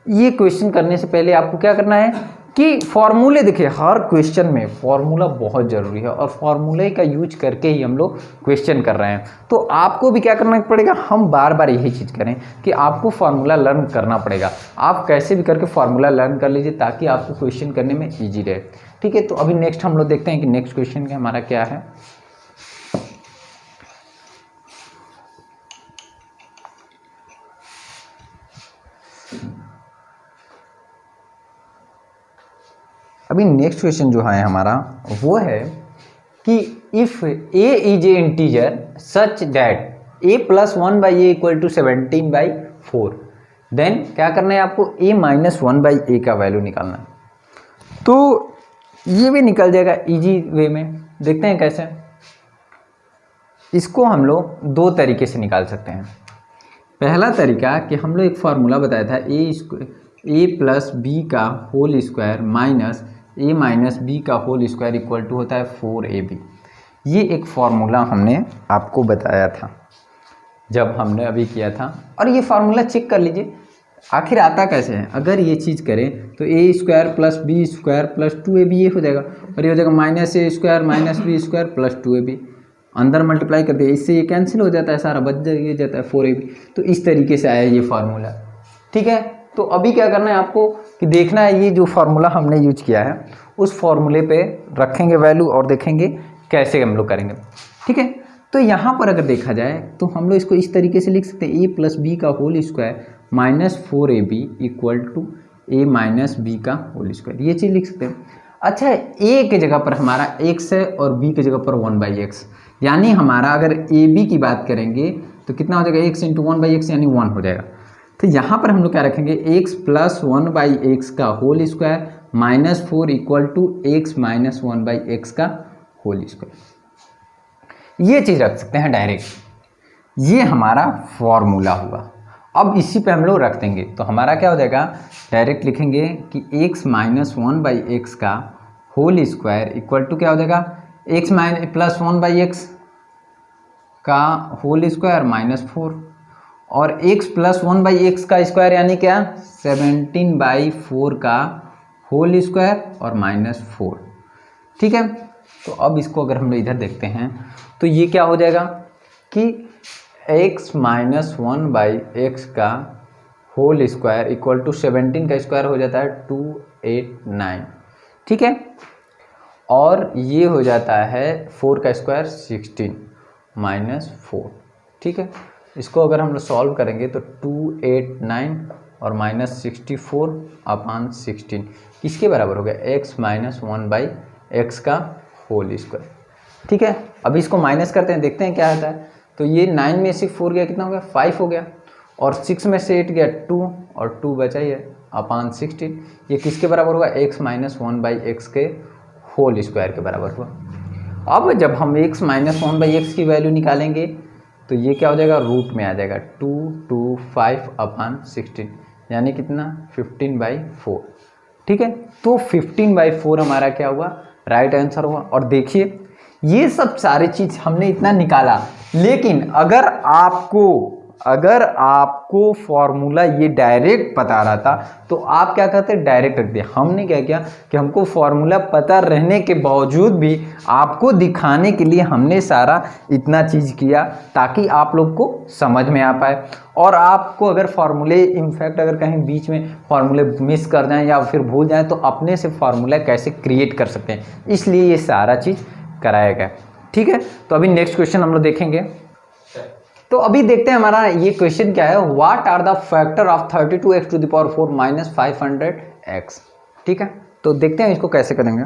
Speaker 1: ये क्वेश्चन करने से पहले आपको क्या करना है कि फॉर्मूले, देखिए हर क्वेश्चन में फॉर्मूला बहुत ज़रूरी है और फॉर्मूले का यूज करके ही हम लोग क्वेश्चन कर रहे हैं। तो आपको भी क्या करना पड़ेगा, हम बार बार यही चीज़ करें कि आपको फार्मूला लर्न करना पड़ेगा। आप कैसे भी करके फार्मूला लर्न कर लीजिए ताकि आपको क्वेश्चन करने में ईजी रहे। ठीक है, तो अभी नेक्स्ट हम लोग देखते हैं कि नेक्स्ट क्वेश्चन का हमारा क्या है। अभी नेक्स्ट क्वेश्चन जो है हमारा वो है कि if a is a integer such that a plus 1/a equal to 17/4, then क्या करना है आपको, a माइनस 1/a का वैल्यू निकालना है। तो ये भी निकल जाएगा इजी वे में। देखते हैं कैसे। इसको हम लोग दो तरीके से निकाल सकते हैं। पहला तरीका कि हम लोग एक फार्मूला बताया था ए प्लस बी का होल स्क्वायर माइनस ए माइनस बी का होल स्क्वायर इक्वल टू होता है 4ab। ये एक फॉर्मूला हमने आपको बताया था जब हमने अभी किया था, और ये फार्मूला चेक कर लीजिए आखिर आता कैसे है। अगर ये चीज़ करें तो a square plus B square plus 2ab ये हो जाएगा, और ये हो जाएगा माइनस ए square minus B square plus 2ab। अंदर मल्टीप्लाई कर दिया, इससे ये कैंसिल हो जाता है, सारा बच जाता है 4ab। तो इस तरीके से आया ये फार्मूला। ठीक है, तो अभी क्या करना है आपको कि देखना है ये जो फार्मूला हमने यूज किया है उस फार्मूले पे रखेंगे वैल्यू और देखेंगे कैसे हम लोग करेंगे। ठीक है, तो यहाँ पर अगर देखा जाए तो हम लोग इसको इस तरीके से लिख सकते हैं, ए प्लस बी का whole square minus 4ab equal to A minus B का होल स्क्वायर, ये चीज़ लिख सकते हैं। अच्छा, ए के जगह पर हमारा x है और b के जगह पर 1/x, यानी हमारा अगर ए बी की बात करेंगे तो कितना हो जाएगा, x इंटू 1/x यानी 1 हो जाएगा। तो यहाँ पर हम लोग क्या रखेंगे, x प्लस 1/x का whole square minus 4 equal to x minus 1/x का होल स्क्वायर, ये चीज़ रख सकते हैं डायरेक्ट। ये हमारा फॉर्मूला हुआ। अब इसी पे हम लोग रख देंगे तो हमारा क्या हो जाएगा, डायरेक्ट लिखेंगे कि x माइनस 1/x का होल स्क्वायर इक्वल टू क्या हो जाएगा, x माइनस प्लस 1/x का होल स्क्वायर माइनस 4, और x प्लस 1/x का स्क्वायर यानी क्या 17/4 का होल स्क्वायर और माइनस 4। ठीक है, तो अब इसको अगर हम लोग इधर देखते हैं तो ये क्या हो जाएगा कि x माइनस 1/x का होल स्क्वायर इक्वल टू 17 का स्क्वायर हो जाता है 289। ठीक है, और ये हो जाता है 4 का स्क्वायर 16 माइनस 4। ठीक है, इसको अगर हम लोग सॉल्व करेंगे तो 289 और माइनस 64 अपान 16 किसके बराबर हो गया, x माइनस 1/x का होल स्क्वायर। ठीक है, अभी इसको माइनस करते हैं, देखते हैं क्या आता है। तो ये 9 में से 4 गया, कितना हो गया 5 हो गया, और 6 में से 8 गया 2, और 2 बचा ही है अपान 16। ये किसके बराबर हुआ, x माइनस 1/x के होल स्क्वायर के बराबर हुआ। अब जब हम x माइनस 1/x की वैल्यू निकालेंगे तो ये क्या हो जाएगा, रूट में आ जाएगा 225 अपान 16 यानी कितना 15/4। ठीक है, तो 15/4 हमारा क्या हुआ, राइट आंसर हुआ। और देखिए ये सब सारी चीज हमने इतना निकाला, लेकिन अगर आपको फॉर्मूला ये डायरेक्ट पता रहा था तो आप क्या करते, डायरेक्ट रख दिया। हमने क्या किया कि हमको फॉर्मूला पता रहने के बावजूद भी आपको दिखाने के लिए हमने सारा इतना चीज़ किया ताकि आप लोग को समझ में आ पाए। और आपको अगर फार्मूले इनफैक्ट अगर कहीं बीच में फार्मूले मिस कर जाएं या फिर भूल जाएं तो अपने से फार्मूला कैसे क्रिएट कर सकते हैं, इसलिए ये सारा चीज़ कराया गया। ठीक है, तो अभी नेक्स्ट क्वेश्चन हम लोग देखेंगे। तो अभी देखते हैं हमारा ये क्वेश्चन क्या है, what are the factor of 32x to the power 4 minus 500x। ठीक है, तो देखते हैं इसको कैसे करेंगे।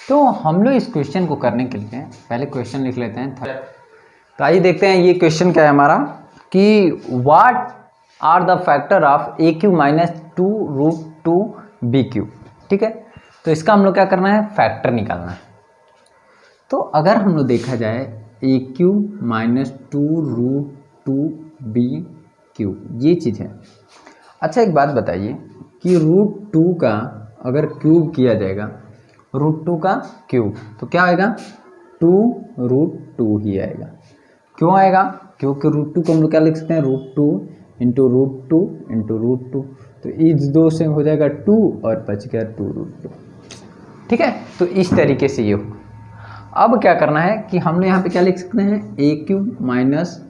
Speaker 1: तो हम लोग इस क्वेश्चन को करने के लिए पहले क्वेश्चन लिख लेते हैं। तो आइए देखते हैं ये क्वेश्चन क्या है हमारा कि what are the factor of a³ minus 2√2b³। ठीक है, तो इसका हम लोग क्या करना है, फैक्टर निकालना है। तो अगर हम लोग देखा जाए a³ माइनस 2√2b³ ये चीज़ है। अच्छा एक बात बताइए कि √2 का अगर क्यूब किया जाएगा, √2 का क्यूब तो क्या आएगा, 2√2 ही आएगा। क्यों आएगा, क्योंकि √2 को हम लोग क्या लिख सकते हैं, √2 इंटू √2 इंटू √2, तो इस 2 से हो जाएगा 2 और बच गया 2√2। ठीक है, तो इस तरीके से ये हो। अब क्या करना है कि हमने यहाँ पे क्या लिख सकते हैं, a³ माइनस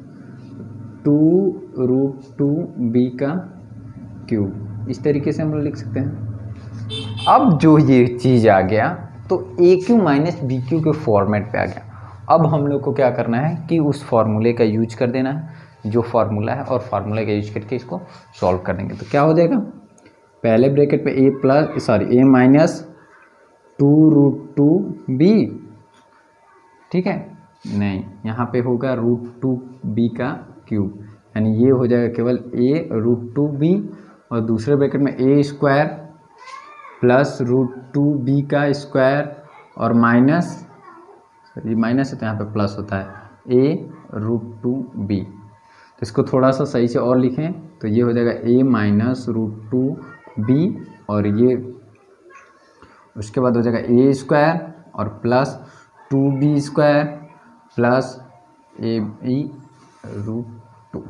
Speaker 1: 2√2b³, इस तरीके से हम लोग लिख सकते हैं। अब जो ये चीज़ आ गया तो a³ माइनस b³ के फॉर्मेट पे आ गया। अब हम लोग को क्या करना है कि उस फॉर्मूले का यूज कर देना है, जो फार्मूला है, और फार्मूले का यूज करके इसको सॉल्व कर देंगे। तो क्या हो जाएगा, पहले ब्रैकेट पे a माइनस 2√2b, ठीक है, नहीं यहाँ पे होगा √2b³, यानी ये हो जाएगा केवल a√2b, और दूसरे ब्रैकेट में a² प्लस √2b² और माइनस, ये माइनस है तो यहाँ पे प्लस होता है a√2b। तो इसको थोड़ा सा सही से और लिखें तो ये हो जाएगा a minus root two B, और ये उसके बाद हो जाएगा a स्क्वायर और प्लस 2b स्क्वायर प्लस ए बी रूट टू,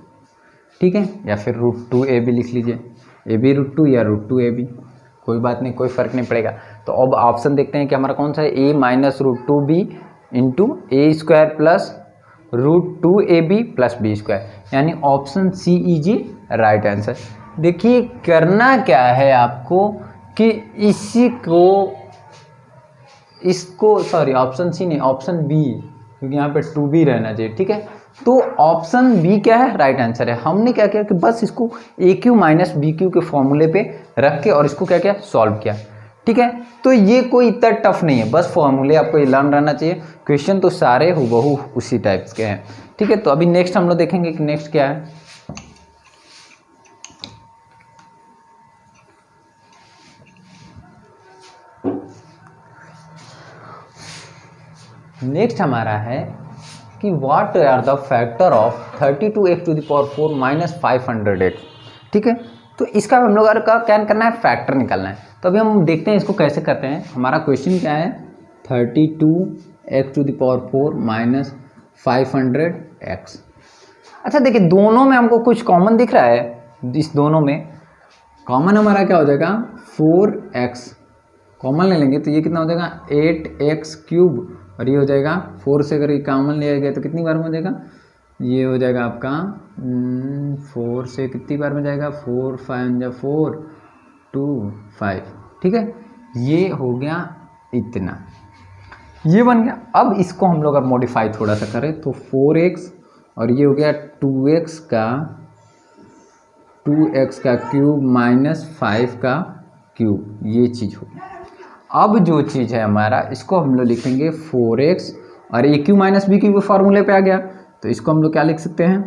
Speaker 1: ठीक है, या फिर रूट टू ए बी लिख लीजिए, ए बी रूट टू या रूट टू ए बी, कोई बात नहीं, कोई फ़र्क नहीं पड़ेगा। तो अब ऑप्शन देखते हैं कि हमारा कौन सा है, a minus root two b into a square plus root two a B plus B square, यानी option C is right answer. देखिए करना क्या है आपको कि इसी को इसको सॉरी ऑप्शन सी नहीं, ऑप्शन बी, क्योंकि यहाँ पे 2b रहना चाहिए, ठीक है। तो ऑप्शन बी क्या है, राइट आंसर है। हमने क्या किया कि बस इसको ए क्यू माइनस बी क्यू के फॉर्मूले पे रख के और इसको क्या किया, सॉल्व किया, ठीक है। तो ये कोई इतना टफ नहीं है, बस फॉर्मूले आपको ये लर्न रहना चाहिए। क्वेश्चन तो सारे हुबहू उसी टाइप्स के हैं, ठीक है। तो अभी नेक्स्ट हम लोग देखेंगे कि नेक्स्ट क्या है। नेक्स्ट हमारा है कि what are the factor of 32x to the power 4 minus 500x, ठीक है। तो इसका हम लोग का क्या करना है, फैक्टर निकालना है। तो अभी हम देखते हैं इसको कैसे करते हैं। हमारा क्वेश्चन क्या है, 32x to the power 4 minus 500x। अच्छा देखिए दोनों में हमको कुछ कॉमन दिख रहा है, इस दोनों में कॉमन हमारा क्या हो जाएगा 4x, कॉमन ले लेंगे तो ये कितना हो जाएगा 8x क्यूब, और ये हो जाएगा 4 से अगर ये कॉमन लिया गया तो कितनी बार में हो जाएगा, ये हो जाएगा आपका 4 से कितनी बार में जाएगा 4 5 4 2 5, ठीक है। ये हो गया इतना, ये बन गया। अब इसको हम लोग अगर मॉडिफाई थोड़ा सा करें तो 4x और ये हो गया 2x का क्यूब माइनस 5 का क्यूब, ये चीज़ हो गई। अब जो चीज़ है हमारा, इसको हम लोग लिखेंगे 4x और ए क्यू माइनस बी क्यू फार्मूले पे आ गया, तो इसको हम लोग क्या लिख सकते हैं,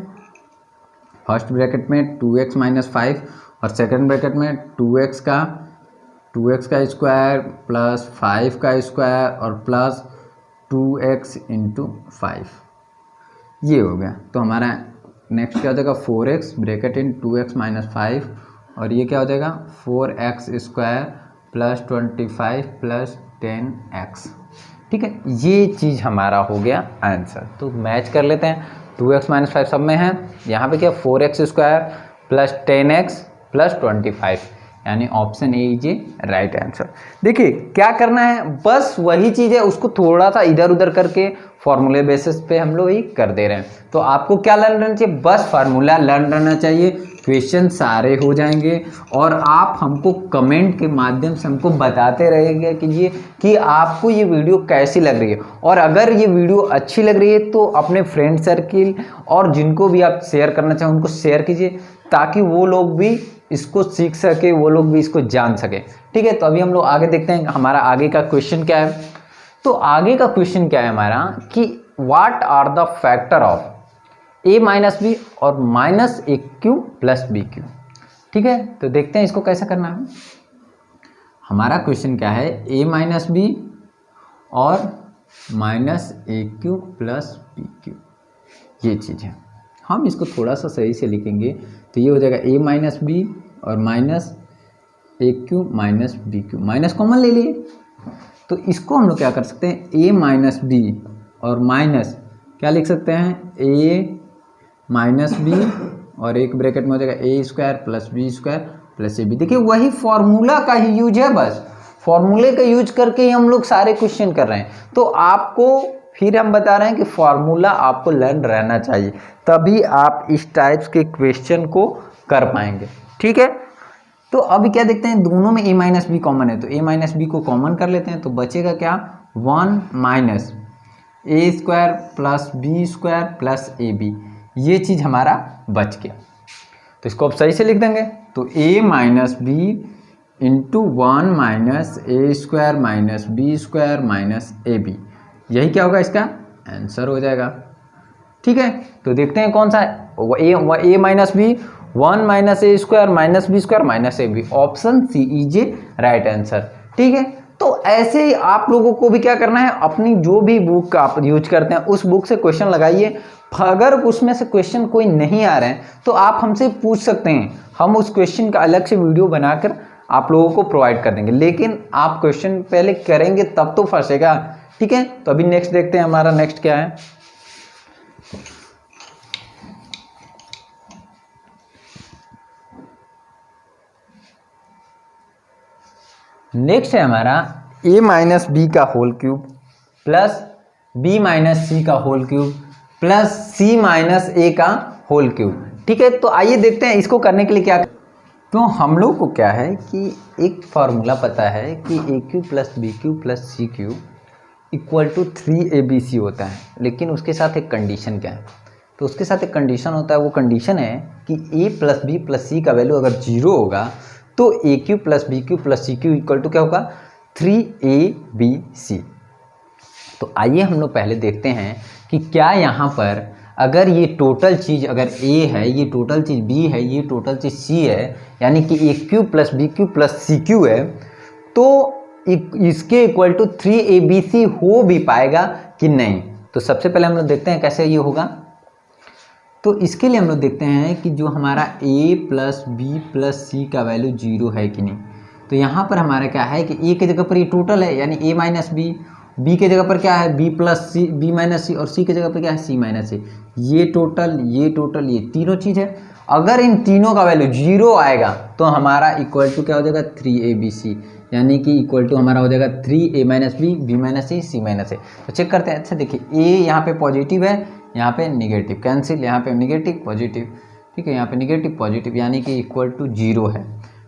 Speaker 1: फर्स्ट ब्रैकेट में 2x माइनस 5 और सेकंड ब्रैकेट में 2x का स्क्वायर प्लस 5 का स्क्वायर और प्लस 2x इंटू 5, ये हो गया। तो हमारा नेक्स्ट क्या हो जाएगा 4x bracket in 2x minus 5 और ये क्या हो जाएगा 4x square plus 25 plus 10x, ठीक है। ये चीज़ हमारा हो गया आंसर। तो मैच कर लेते हैं, 2x माइनस 5 सब में है, यहाँ पे क्या 4x square plus 10x plus 25, यानी option A is right answer. देखिए क्या करना है, बस वही चीज़ है, उसको थोड़ा सा इधर उधर करके फॉर्मूले बेसिस पे हम लोग ही कर दे रहे हैं। तो आपको क्या लर्न रहना चाहिए, बस फार्मूला लर्न रहना चाहिए, क्वेश्चन सारे हो जाएंगे। और आप हमको कमेंट के माध्यम से हमको बताते रहेंगे कि आपको ये वीडियो कैसी लग रही है। और अगर ये वीडियो अच्छी लग रही है तो अपने फ्रेंड सर्किल और जिनको भी आप शेयर करना चाहें उनको शेयर कीजिए, ताकि वो लोग भी इसको सीख सके, वो लोग भी इसको जान सके, ठीक है। तो अभी हम लोग आगे देखते हैं हमारा आगे का क्वेश्चन क्या है। तो आगे का क्वेश्चन क्या है हमारा कि what are the factor of a minus B और माइनस ए क्यू प्लस बी क्यू, ठीक है। तो देखते हैं इसको कैसे करना है। हमारा क्वेश्चन क्या है, a माइनस बी और माइनस ए क्यू प्लस बी क्यू, ये चीज़ है। हम इसको थोड़ा सा सही से लिखेंगे तो ये हो जाएगा a माइनस बी और माइनस ए cube minus B cube, minus common ले लिए तो इसको हम लोग क्या कर सकते हैं, a माइनस बी और माइनस क्या लिख सकते हैं a माइनस बी और एक ब्रैकेट में हो जाएगा a square plus B square plus A b. देखिए वही फॉर्मूला का ही यूज है, बस फॉर्मूले का यूज करके ही हम लोग सारे क्वेश्चन कर रहे हैं। तो आपको फिर हम बता रहे हैं कि फॉर्मूला आपको लर्न रहना चाहिए, तभी आप इस टाइप्स के क्वेश्चन को कर पाएंगे, ठीक है। तो अभी क्या देखते हैं, दोनों में a माइनस बी कॉमन है, तो a माइनस बी को कॉमन कर लेते हैं। तो बचेगा क्या 1 माइनस ए square plus B square plus ए बी, ये चीज़ हमारा बच गया। तो इसको अब सही से लिख देंगे, तो a minus B into 1 minus A square minus B square minus A B, यही क्या होगा, इसका आंसर हो जाएगा, ठीक है। तो देखते हैं कौन सा है, a minus B 1 minus A square minus B square minus A B, option C is right answer, ठीक है। तो तो ऐसे ही आप लोगों को भी क्या करना है, अपनी जो भी बुक आप यूज करते हैं उस बुक से क्वेश्चन लगाइए। अगर उसमें से क्वेश्चन कोई नहीं आ रहे हैं तो आप हमसे पूछ सकते हैं, हम उस क्वेश्चन का अलग से वीडियो बनाकर आप लोगों को प्रोवाइड कर देंगे, लेकिन आप क्वेश्चन पहले करेंगे तब तो फंसेगा। ठीक है, तो अभी नेक्स्ट देखते हैं, हमारा नेक्स्ट क्या है। नेक्स्ट है हमारा a माइनस बी का whole cube plus b minus c का whole cube plus c minus a का होल क्यूब। ठीक है, तो आइए देखते हैं इसको करने के लिए क्या। तो हम लोग को क्या है कि एक फार्मूला पता है कि a cube plus B cube plus C cube equal to 3abc होता है, लेकिन उसके साथ एक कंडीशन क्या है। तो उसके साथ एक कंडीशन होता है, वो कंडीशन है कि a plus B plus c का वैल्यू अगर 0 होगा तो a cube plus B cube plus C cube equal to क्या होगा, 3abc। तो आइए हम लोग पहले देखते हैं कि क्या यहाँ पर अगर ये टोटल चीज़ अगर a है, ये टोटल चीज़ b है, ये टोटल चीज़ c है, यानी कि a cube plus B cube plus C cube है, तो इसके इक्वल टू 3abc हो भी पाएगा कि नहीं। तो सबसे पहले हम लोग देखते हैं कैसे ये होगा। तो इसके लिए हम लोग देखते हैं कि जो हमारा a plus B plus c का वैल्यू 0 है कि नहीं। तो यहाँ पर हमारा क्या है कि a की जगह पर ये टोटल है, यानी a माइनस बी, b के जगह पर क्या है b प्लस सी, b माइनस सी, और c के जगह पर क्या है c माइनस सी। ये टोटल, ये तीनों चीज़ है। अगर इन तीनों का वैल्यू 0 आएगा तो हमारा इक्वल टू क्या हो जाएगा, 3abc, यानी कि इक्वल टू हमारा हो जाएगा 3a minus b, b minus c, c minus a. तो चेक करते हैं। अच्छा देखिए, a यहाँ पे पॉजिटिव है, यहाँ पे निगेटिव, कैंसिल, यहाँ पे निगेटिव पॉजिटिव, ठीक है, यहाँ पे निगेटिव पॉजिटिव, यानी कि इक्वल टू 0 है।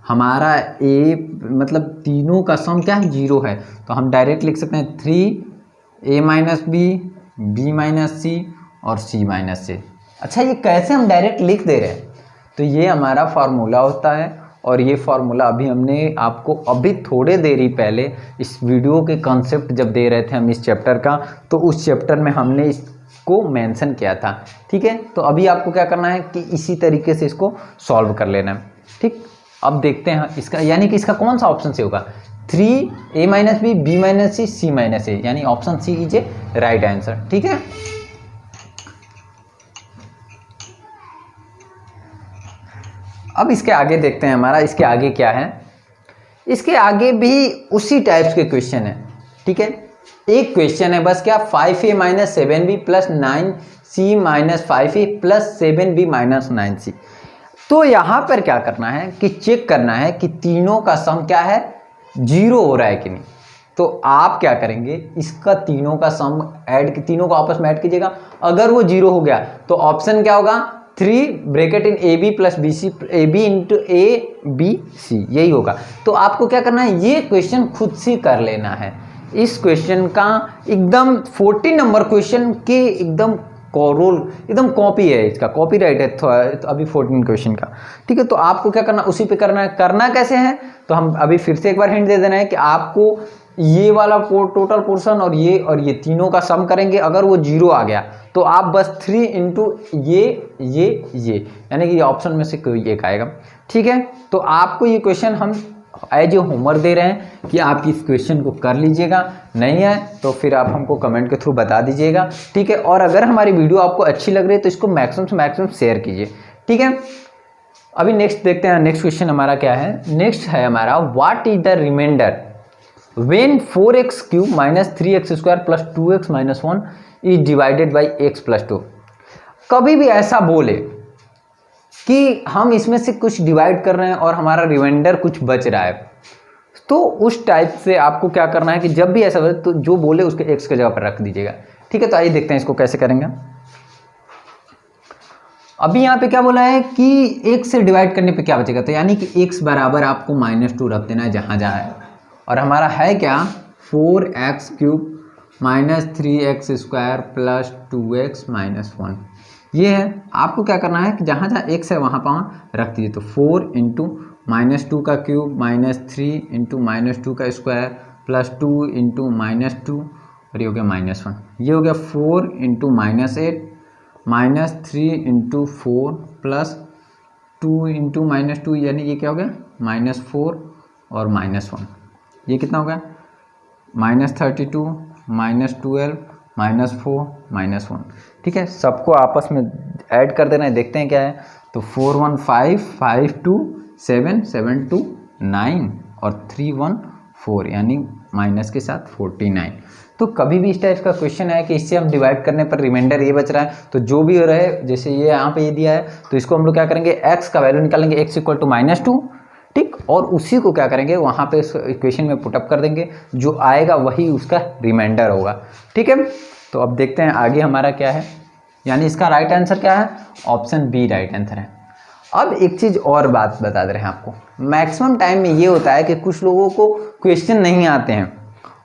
Speaker 1: हमारा a मतलब तीनों का सम क्या है, 0 है। तो हम डायरेक्ट लिख सकते हैं 3a minus b, b minus c और c माइनस से। अच्छा, ये कैसे हम डायरेक्ट लिख दे रहे हैं, तो ये हमारा फार्मूला होता है, और ये फार्मूला अभी हमने आपको अभी थोड़े देर ही पहले इस वीडियो के कॉन्सेप्ट जब दे रहे थे हम इस चैप्टर का, तो उस चैप्टर में हमने इसको मेंशन किया था। ठीक है, तो अभी आपको क्या करना है कि इसी तरीके से इसको सॉल्व कर लेना है। ठीक, अब देखते हैं इसका, यानी कि इसका कौन सा ऑप्शन से होगा, 3a minus b, b minus c, c minus a, यानी option C is a right answer. ठीक है, अब इसके आगे देखते हैं हमारा इसके आगे क्या है। इसके आगे भी उसी टाइप्स के क्वेश्चन है। ठीक है, एक क्वेश्चन है बस, क्या 5a minus 7b plus 9c minus 5a plus 7b minus 9c। तो यहाँ पर क्या करना है कि चेक करना है कि तीनों का सम क्या है, 0 हो रहा है कि नहीं। तो आप क्या करेंगे, इसका तीनों का सम ऐड, तीनों को आपस में ऐड कीजिएगा। अगर वो 0 हो गया तो ऑप्शन क्या होगा, 3 bracket in A B plus B C, A B into A B C, यही होगा। तो आपको क्या करना है, ये क्वेश्चन खुद से कर लेना है। इस क्वेश्चन का एकदम 14 नंबर क्वेश्चन के एकदम रोल एकदम कॉपी है, इसका कॉपीराइट है तो अभी 14 क्वेश्चन का। ठीक है, तो आपको क्या करना, उसी पे करना है। करना कैसे है, तो हम अभी फिर से एक बार हिंट दे देना है कि आपको ये वाला टोटल पोर्शन और ये तीनों का सम करेंगे। अगर वो 0 आ गया तो आप बस 3 इंटू ये, यानी कि ऑप्शन में से कोई एक आएगा। ठीक है, तो आपको ये क्वेश्चन हम एज ए होमवर्क दे रहे हैं कि आप इस क्वेश्चन को कर लीजिएगा। नहीं है तो फिर आप हमको कमेंट के थ्रू बता दीजिएगा। ठीक है, और अगर हमारी वीडियो आपको अच्छी लग रही है तो इसको मैक्सिमम से मैक्सिमम शेयर कीजिए। ठीक है, अभी नेक्स्ट देखते हैं। नेक्स्ट क्वेश्चन हमारा क्या है, नेक्स्ट है हमारा what is the reminder when 4x cube minus 3x square plus 2x minus 1 is divided by x plus 2। कभी भी ऐसा बोले कि हम इसमें से कुछ डिवाइड कर रहे हैं और हमारा रिमाइंडर कुछ बच रहा है, तो उस टाइप से आपको क्या करना है कि जब भी ऐसा बोले तो जो बोले उसके x के जगह पर रख दीजिएगा। ठीक है, तो आइए देखते हैं इसको कैसे करेंगे। अभी यहाँ पे क्या बोला है कि x से डिवाइड करने पे क्या बचेगा, तो यानी कि x बराबर आपको -2 रख देना है जहाँ जहाँ है। और हमारा है क्या, 4x cube minus 3x square plus 2x minus 1, ये है। आपको क्या करना है कि जहाँ जहाँ x है वहाँ पर रख दीजिए। तो 4 इंटू -2 का क्यूब माइनस 3 इंटू -2 का स्क्वायर प्लस 2 इंटू -2 और ये हो गया -1। ये हो गया 4 into -8 minus 3 into 4 plus 2 into -2, यानी ये क्या हो गया -4 और -1। ये कितना हो गया -32 -12 -4 -1। ठीक है, सबको आपस में ऐड कर देना है, देखते हैं क्या है। तो 4 1 5 5 2 7 7 2 9 और 3 1 4 यानी माइनस के साथ 49। तो कभी भी इस टाइप का क्वेश्चन है कि इससे हम डिवाइड करने पर रिमाइंडर ये बच रहा है, तो जो भी हो रहे, जैसे ये यहाँ पे ये दिया है तो इसको हम लोग क्या करेंगे, x का वैल्यू निकालेंगे, x इक्वल टू -2। ठीक, और उसी को क्या करेंगे वहाँ पे इस इक्वेशन में पुटअप कर देंगे, जो आएगा वही उसका रिमाइंडर होगा। ठीक है, तो अब देखते हैं आगे हमारा क्या है, यानी इसका राइट आंसर क्या है, ऑप्शन बी राइट आंसर है। अब एक चीज़ और बात बता दे रहे हैं आपको, मैक्सिमम टाइम में ये होता है कि कुछ लोगों को क्वेश्चन नहीं आते हैं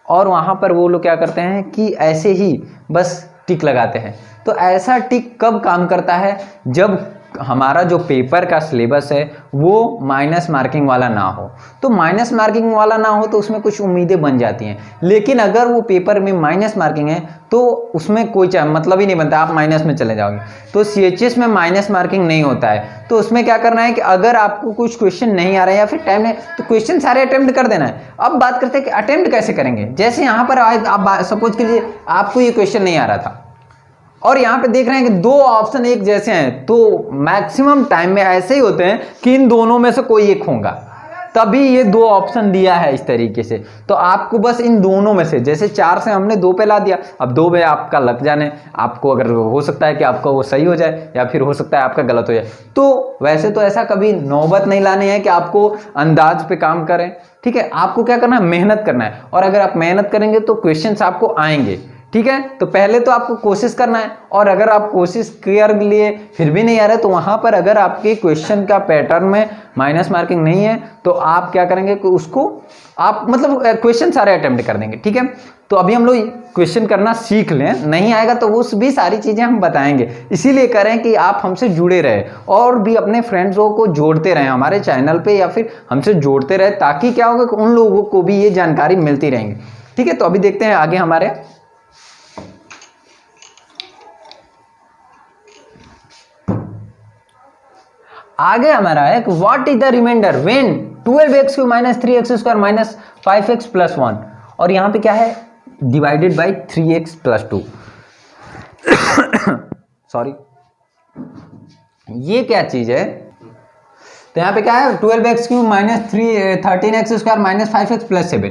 Speaker 1: और वहाँ पर वो लोग क्या करते हैं कि ऐसे ही बस टिक लगाते हैं। तो ऐसा टिक कब काम करता है, जब हमारा जो पेपर का सिलेबस है वो माइनस मार्किंग वाला ना हो। तो माइनस मार्किंग वाला ना हो तो उसमें कुछ उम्मीदें बन जाती हैं, लेकिन अगर वो पेपर में माइनस मार्किंग है तो उसमें कोई मतलब ही नहीं बनता, आप माइनस में चले जाओगे। तो CHS में माइनस मार्किंग नहीं होता है, तो उसमें क्या करना है कि अगर आपको कुछ क्वेश्चन नहीं आ रहा है या फिर टाइम नहीं, तो क्वेश्चन सारे अटेम्प्ट कर देना है। अब बात करते हैं कि अटेम्प्ट कैसे करेंगे। जैसे यहाँ पर आप सपोज कीजिए आपको ये क्वेश्चन नहीं आ रहा था और यहाँ पे देख रहे हैं कि दो ऑप्शन एक जैसे हैं, तो मैक्सिमम टाइम में ऐसे ही होते हैं कि इन दोनों में से कोई एक होगा, तभी ये दो ऑप्शन दिया है इस तरीके से। तो आपको बस इन दोनों में से, जैसे 4 से हमने 2 पे ला दिया, अब 2 पे आपका लग जाने, आपको अगर हो सकता है कि आपका वो सही हो जाए या फिर हो सकता है आपका गलत हो जाए। तो वैसे तो ऐसा कभी नौबत नहीं लानी है कि आपको अंदाज पे काम करें। ठीक है, आपको क्या करना है, मेहनत करना है, और अगर आप मेहनत करेंगे तो क्वेश्चंस आपको आएंगे। ठीक है, तो पहले तो आपको कोशिश करना है, और अगर आप कोशिश कर लिए फिर भी नहीं आ रहा है तो वहां पर अगर आपके क्वेश्चन का पैटर्न में माइनस मार्किंग नहीं है तो आप क्या करेंगे कि उसको आप मतलब क्वेश्चन सारे अटेम्प्ट कर देंगे। ठीक है, तो अभी हम लोग क्वेश्चन करना सीख लें, नहीं आएगा तो उस भी सारी चीजें हम बताएंगे। इसीलिए करें कि आप हमसे जुड़े रहे और भी अपने फ्रेंड्सों को जोड़ते रहें हमारे चैनल पे, या फिर हमसे जोड़ते रहे, ताकि क्या होगा कि उन लोगों को भी ये जानकारी मिलती रहेंगी। ठीक है, तो अभी देखते हैं आगे हमारे हमारा है कि what is the reminder when 12x³ - 3x² - 5x + 1, और यहां पे क्या है, डिवाइडेड बाय 3x + 2। सॉरी, ये क्या चीज है, तो यहां पे क्या है, 12x³ - 13x² - 5x + 7।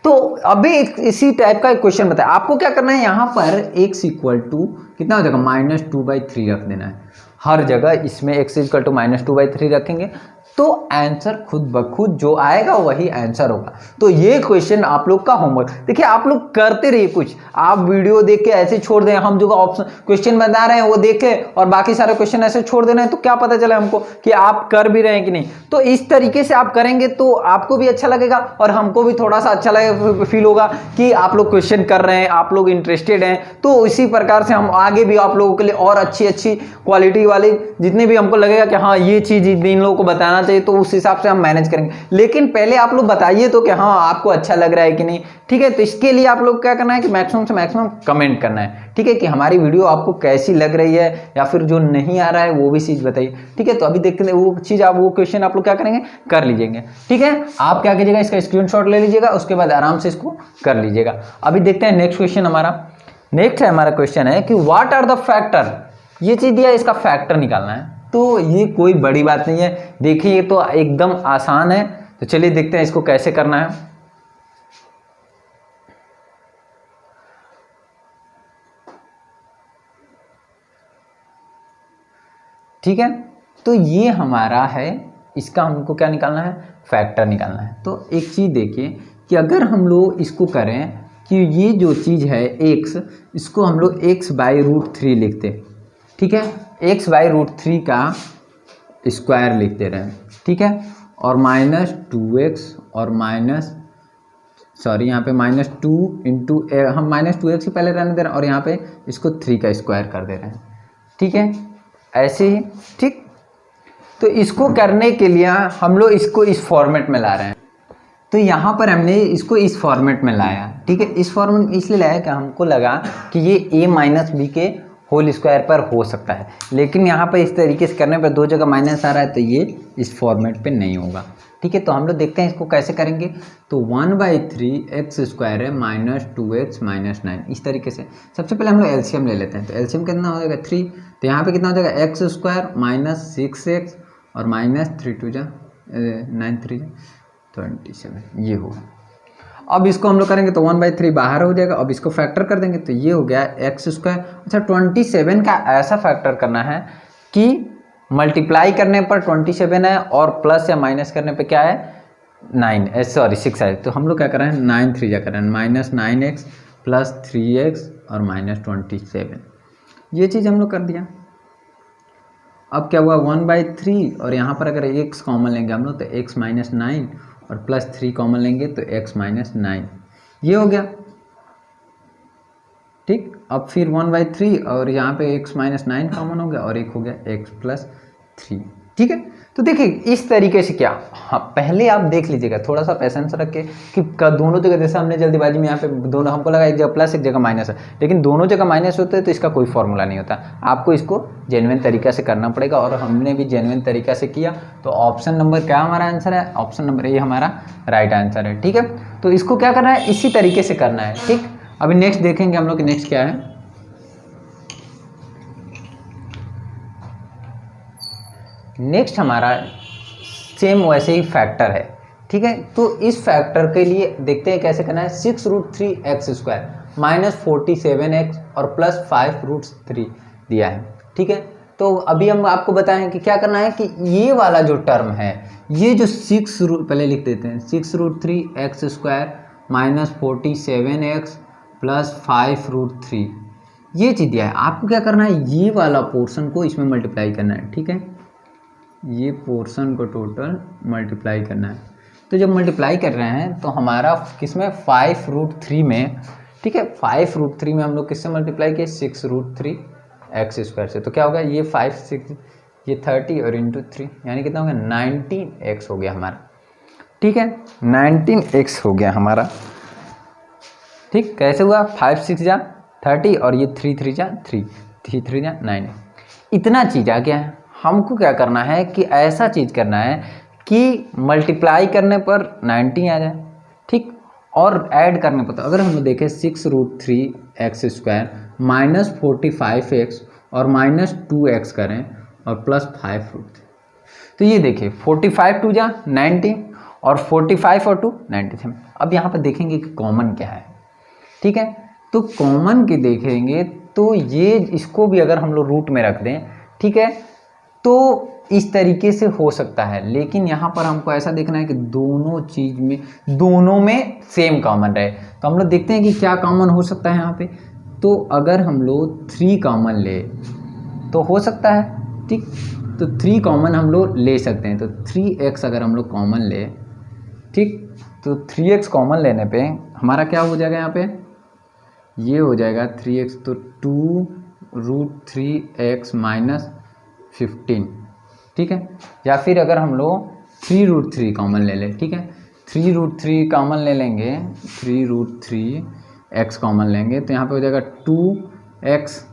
Speaker 1: तो अभी इसी टाइप का एक क्वेश्चन बताया आपको, क्या करना है, यहां पर x इक्वल टू कितना हो जाएगा, -2/3 रख देना है हर जगह। इसमें x इक्वल टू -2/3 रखेंगे तो आंसर खुद ब खुद जो आएगा वही आंसर होगा। तो ये क्वेश्चन आप लोग का होमवर्क, देखिए आप लोग करते रहिए, कुछ आप वीडियो देख के ऐसे छोड़ दें, हम जो ऑप्शन क्वेश्चन बता रहे हैं वो देखे और बाकी सारे क्वेश्चन ऐसे छोड़ देना है, तो क्या पता चले हमको कि आप कर भी रहे हैं कि नहीं। तो इस तरीके से आप करेंगे तो आपको भी अच्छा लगेगा और हमको भी थोड़ा सा अच्छा लगेगा, फील होगा कि आप लोग क्वेश्चन कर रहे हैं, आप लोग इंटरेस्टेड हैं। तो इसी प्रकार से हम आगे भी आप लोगों के लिए और अच्छी अच्छी क्वालिटी वाली जितने भी हमको लगेगा कि हाँ ये चीज इन लोगों को बताना चाहिए, तो उस हिसाब से हम मैनेज करेंगे। लेकिन पहले आप लोग बताइए तो कि हाँ आपको अच्छा लग रहा है कि नहीं। ठीक है, तो इसके लिए आप लोग क्या करना है कि मैक्सिमम से मैक्सिमम कमेंट करना है। ठीक है, कि हमारी वीडियो आपको कैसी लग रही है, या फिर जो नहीं आ रहा है वो भी चीज बताइए। ठीक है, तो अभी देखते हैं वो चीज, आप वो क्वेश्चन आप लोग क्या करेंगे, कर लीजिएगा। ठीक है, आप क्या कीजिएगा, इसका स्क्रीनशॉट ले लीजिएगा, उसके बाद आराम से इसको कर लीजिएगा। अभी देखते हैं नेक्स्ट क्वेश्चन हमारा। नेक्स्ट है हमारा क्वेश्चन है कि व्हाट आर द फैक्टर, ये चीज दिया, इसका फैक्टर निकालना है। तो ये कोई बड़ी बात नहीं है, देखिए ये तो एकदम आसान है। तो चलिए देखते हैं इसको कैसे करना है। ठीक है, तो ये हमारा है, इसका हमको क्या निकालना है, फैक्टर निकालना है। तो एक चीज देखिए कि अगर हम लोग इसको करें कि ये जो चीज है x, इसको हम लोग x/√3 लिखते। ठीक है, x/√3 का स्क्वायर लिखते रहे। ठीक है, और -2x और यहाँ पे -2 हम -2x ही पहले रहने दे रहे हैं, और यहाँ पे इसको 3 का स्क्वायर कर दे रहे हैं। ठीक है, ऐसे ही। ठीक, तो इसको करने के लिए हम लोग इसको इस फॉर्मेट में ला रहे हैं। तो यहाँ पर हमने इसको इस फॉर्मेट में लाया। ठीक है, इस फॉर्मेट इसलिए लाया कि हमको लगा कि ये a - b के होल स्क्वायर पर हो सकता है, लेकिन यहाँ पर इस तरीके से करने पर 2 जगह माइनस आ रहा है, तो ये इस फॉर्मेट पे नहीं होगा। ठीक ठीक है। तो हम लोग देखते हैं इसको कैसे करेंगे। तो 1/3 एक्स स्क्वायर है माइनस 2x माइनस 9, इस तरीके से। सबसे पहले हम लोग एलसीएम ले लेते हैं। तो एलसीएम कितना हो जाएगा 3, तो यहाँ पे कितना हो जाएगा एक्स स्क्वायर माइनस 6x और माइनस 3 2 9 3 27, ये होगा। अब इसको हम लोग करेंगे तो 1/3 बाहर हो जाएगा। अब इसको फैक्टर कर देंगे तो ये हो गया एक्स स्क्वायर। अच्छा 27 का ऐसा फैक्टर करना है कि मल्टीप्लाई करने पर 27 है और प्लस या माइनस करने पे क्या है 6 है। तो हम लोग क्या कर रहे हैं 9 3 जा कर रहे हैं माइनस 9x प्लस 3x और माइनस 27, ये चीज़ हम लोग कर दिया। अब क्या हुआ 1/3 और यहाँ पर अगर x कॉमन लेंगे हम लोग तो x माइनस 9 और प्लस 3 कॉमन लेंगे तो x माइनस 9, ये हो गया ठीक। अब फिर 1/3 और यहाँ पे x माइनस 9 कॉमन हो गया और एक हो गया x प्लस 3, ठीक है। तो देखिए इस तरीके से क्या, हाँ पहले आप देख लीजिएगा थोड़ा सा पेशेंस रख के कि दोनों जगह, जैसे हमने जल्दीबाजी में यहाँ पे दोनों हमको लगा एक जगह प्लस एक जगह माइनस है, लेकिन दोनों जगह माइनस होते हैं तो इसका कोई फॉर्मूला नहीं होता। आपको इसको जेन्युइन तरीका से करना पड़ेगा और हमने भी जेन्युइन तरीका से किया। तो ऑप्शन नंबर क्या हमारा आंसर है, ऑप्शन नंबर ए हमारा राइट आंसर है, ठीक है। तो इसको क्या करना है, इसी तरीके से करना है, ठीक। अभी नेक्स्ट देखेंगे हम लोग नेक्स्ट क्या है। नेक्स्ट हमारा सेम वैसे ही फैक्टर है, ठीक है। तो इस फैक्टर के लिए देखते हैं कैसे करना है। 6√3x² माइनस 47x और प्लस 5√3 दिया है, ठीक है। तो अभी हम आपको बताएं कि क्या करना है कि ये वाला जो टर्म है, ये जो पहले लिख देते हैं 6√3x² माइनस 47x प्लस 5√3, ये चीज़ दिया है। आपको क्या करना है, ये वाला पोर्शन को इसमें मल्टीप्लाई करना है, ठीक है। ये पोर्शन को टोटल मल्टीप्लाई करना है। तो जब मल्टीप्लाई कर रहे हैं तो हमारा किसमें 5√3 में, ठीक है। 5√3 में हम लोग किससे मल्टीप्लाई किए 6√3x² से। तो क्या होगा ये 5 6 ये 30 और इंटू 3 यानी कितना हो गया 19x हो गया हमारा, ठीक है। 19x हो गया हमारा, ठीक। कैसे हुआ 5 6 जा 30 और ये 3 3 जा 3 3 3 जा 9, इतना चीज़ आ गया है। हमको क्या करना है कि ऐसा चीज़ करना है कि मल्टीप्लाई करने पर 90 आ जाए, ठीक। और ऐड करने पर तो अगर हम देखें 6√3x² माइनस 45x और माइनस 2x करें और प्लस 5√3, तो ये देखिए 45 2 जा 90 और 45 और 2 97। अब यहाँ पर देखेंगे कि कॉमन क्या है, ठीक है। तो कॉमन के देखेंगे तो ये इसको भी अगर हम लोग रूट में रख दें, ठीक है, तो इस तरीके से हो सकता है। लेकिन यहाँ पर हमको ऐसा देखना है कि दोनों में सेम कॉमन रहे। तो हम लोग देखते हैं कि क्या कॉमन हो सकता है यहाँ पे। तो अगर हम लोग 3 कॉमन ले तो हो सकता है, ठीक। तो 3 कॉमन हम लोग ले सकते हैं। तो 3x अगर हम लोग कॉमन ले, ठीक, तो 3x कॉमन लेने पे हमारा क्या हो जाएगा यहाँ पे, ये हो जाएगा 3x, तो 2√3x माइनस 15, ठीक है। या फिर अगर हम लोग 3√3 कॉमन ले लें, ठीक है, 3√3 कॉमन ले लेंगे, 3√3x कॉमन लेंगे तो यहाँ पे हो जाएगा 2x।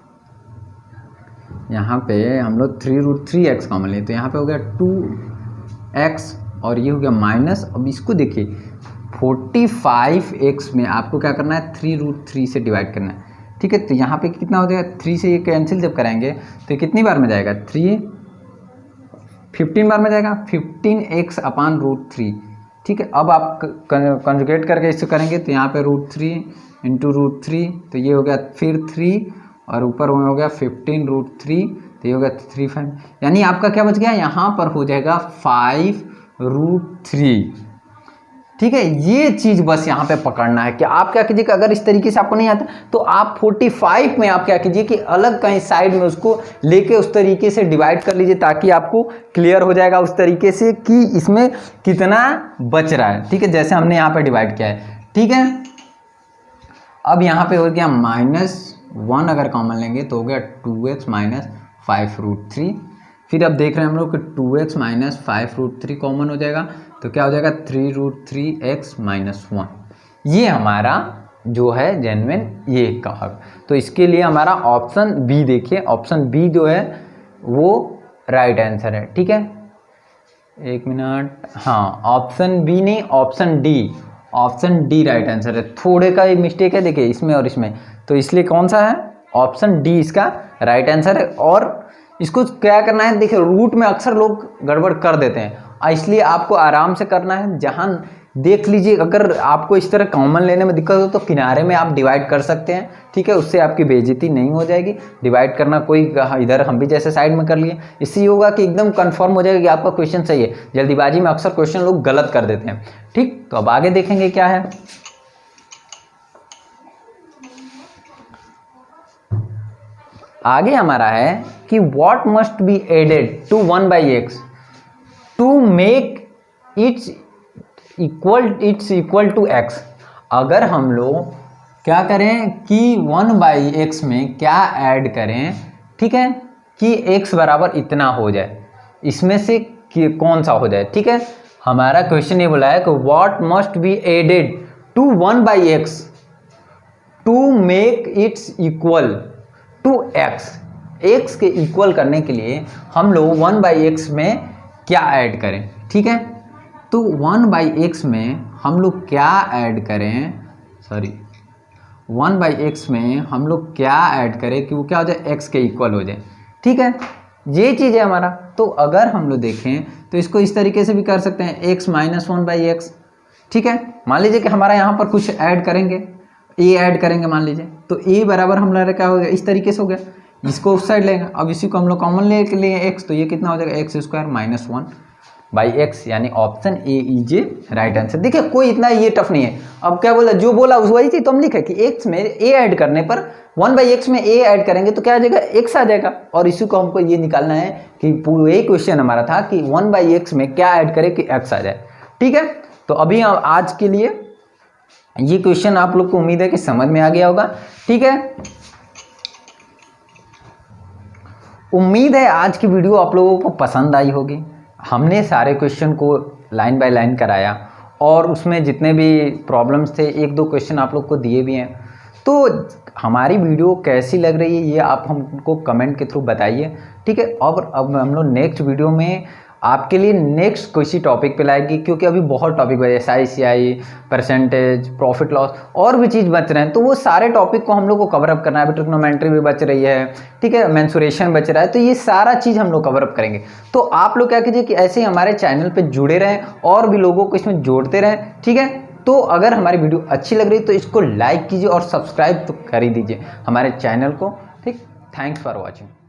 Speaker 1: यहाँ पे हम लोग 3√3x कॉमन ले तो यहाँ पे हो गया 2x और ये हो गया माइनस। अब इसको देखिए 45x में आपको क्या करना है 3√3 से डिवाइड करना है, ठीक है। तो यहाँ पे कितना हो जाएगा 3 से ये कैंसिल जब कराएंगे तो कितनी बार में जाएगा 15 बार में जाएगा 15x/√3, ठीक है। अब आप कंजुगेट करके इससे करेंगे तो यहाँ पे √3 इंटू √3 तो ये हो गया फिर 3 और ऊपर हो गया 15√3 तो ये हो गया 35, यानी आपका क्या बच गया यहाँ पर हो जाएगा 5√3, ठीक है। ये चीज़ बस यहाँ पे पकड़ना है कि आप क्या कीजिएगा, अगर इस तरीके से आपको नहीं आता तो आप 45 में आप क्या कीजिए कि अलग कहीं साइड में उसको लेके उस तरीके से डिवाइड कर लीजिए ताकि आपको क्लियर हो जाएगा उस तरीके से कि इसमें कितना बच रहा है, ठीक है, जैसे हमने यहाँ पे डिवाइड किया है, ठीक है। अब यहाँ पे हो गया -1 अगर कॉमन लेंगे तो हो गया 2x माइनस 5√3। फिर अब देख रहे हैं हम लोग कि 2x माइनस 5√3 कॉमन हो जाएगा तो क्या हो जाएगा 3√3x माइनस 1। ये हमारा जो है जेन्युइन ये कहा। तो इसके लिए हमारा ऑप्शन बी देखिए, ऑप्शन बी जो है वो राइट आंसर है, ठीक है। एक मिनट, हाँ ऑप्शन बी नहीं, option D, option D right answer है। थोड़े का ही मिस्टेक है देखिए इसमें और इसमें, तो इसलिए कौन सा है, ऑप्शन डी इसका राइट आंसर है। और इसको क्या करना है, देखिए रूट में अक्सर लोग गड़बड़ कर देते हैं, इसलिए आपको आराम से करना है। जहां देख लीजिए, अगर आपको इस तरह कॉमन लेने में दिक्कत हो तो किनारे में आप डिवाइड कर सकते हैं, ठीक है, उससे आपकी बेइज्जती नहीं हो जाएगी। डिवाइड करना कोई इधर हम भी जैसे साइड में कर लिए, इससे ये होगा कि एकदम कंफर्म हो जाएगा कि आपका क्वेश्चन सही है। जल्दीबाजी में अक्सर क्वेश्चन लोग गलत कर देते हैं, ठीक। तो अब आगे देखेंगे क्या है। आगे हमारा है कि what must be added to 1/x to make its equal to x। अगर हम लोग क्या करें कि 1/x में क्या ऐड करें, ठीक है, कि x बराबर इतना हो जाए, इसमें से कि कौन सा हो जाए, ठीक है। हमारा क्वेश्चन ये बोला है कि what must be added to 1/x to make its equal to x के इक्वल करने के लिए हम लोग 1/x में क्या ऐड करें, ठीक है। तो 1/x में हम लोग क्या ऐड करें, 1/x में हम लोग क्या ऐड करें कि वो क्या हो जाए, x के इक्वल हो जाए, ठीक है। ये चीज़ है हमारा। तो अगर हम लोग देखें तो इसको इस तरीके से भी कर सकते हैं, x - 1/x, ठीक है। मान लीजिए कि हमारा यहाँ पर कुछ ऐड करेंगे, a ऐड करेंगे मान लीजिए, तो a बराबर हम लोग क्या हो गया, इस तरीके से हो गया। इसको उस साइड लेंगे, अब इसी को हम लोग कॉमन ले लिए x, तो ये कितना हो जाएगा, x² - 1/x, यानी option A is right answer. देखिए कोई इतना ये टफ नहीं है। अब क्या बोला, जो बोला उस वही चीज तो हम लिखे कि x में a ऐड करने पर 1/x में a ऐड करेंगे तो क्या आ जाएगा, x आ जाएगा। और इसी को हमको ये निकालना है कि पूरे क्वेश्चन हमारा था कि 1/x में क्या ऐड करें कि x आ जाए, ठीक है। तो अभी आज के लिए ये क्वेश्चन आप लोग को उम्मीद है कि समझ में आ गया होगा, ठीक है। उम्मीद है आज की वीडियो आप लोगों को पसंद आई होगी। हमने सारे क्वेश्चन को लाइन बाय लाइन कराया और उसमें जितने भी प्रॉब्लम्स थे, 1-2 क्वेश्चन आप लोग को दिए भी हैं। तो हमारी वीडियो कैसी लग रही है ये आप हमको कमेंट के थ्रू बताइए, ठीक है। और अब हम लोग नेक्स्ट वीडियो में आपके लिए नेक्स्ट किसी टॉपिक पे लाएगी, क्योंकि अभी बहुत टॉपिक बचे, SICI, परसेंटेज, प्रॉफिट लॉस, और भी चीज़ बच रहे हैं। तो वो सारे टॉपिक को हम लोग को कवर अप करना है। अभी ट्रिग्नोमेट्री भी बच रही है, ठीक है, मेंसुरेशन बच रहा है, तो ये सारा चीज़ हम लोग कवर अप करेंगे। तो आप लोग क्या कीजिए कि ऐसे ही हमारे चैनल पर जुड़े रहें और भी लोगों को इसमें जोड़ते रहें, ठीक है। तो अगर हमारी वीडियो अच्छी लग रही है तो इसको लाइक कीजिए और सब्सक्राइब तो कर ही दीजिए हमारे चैनल को, ठीक। Thanks for watching.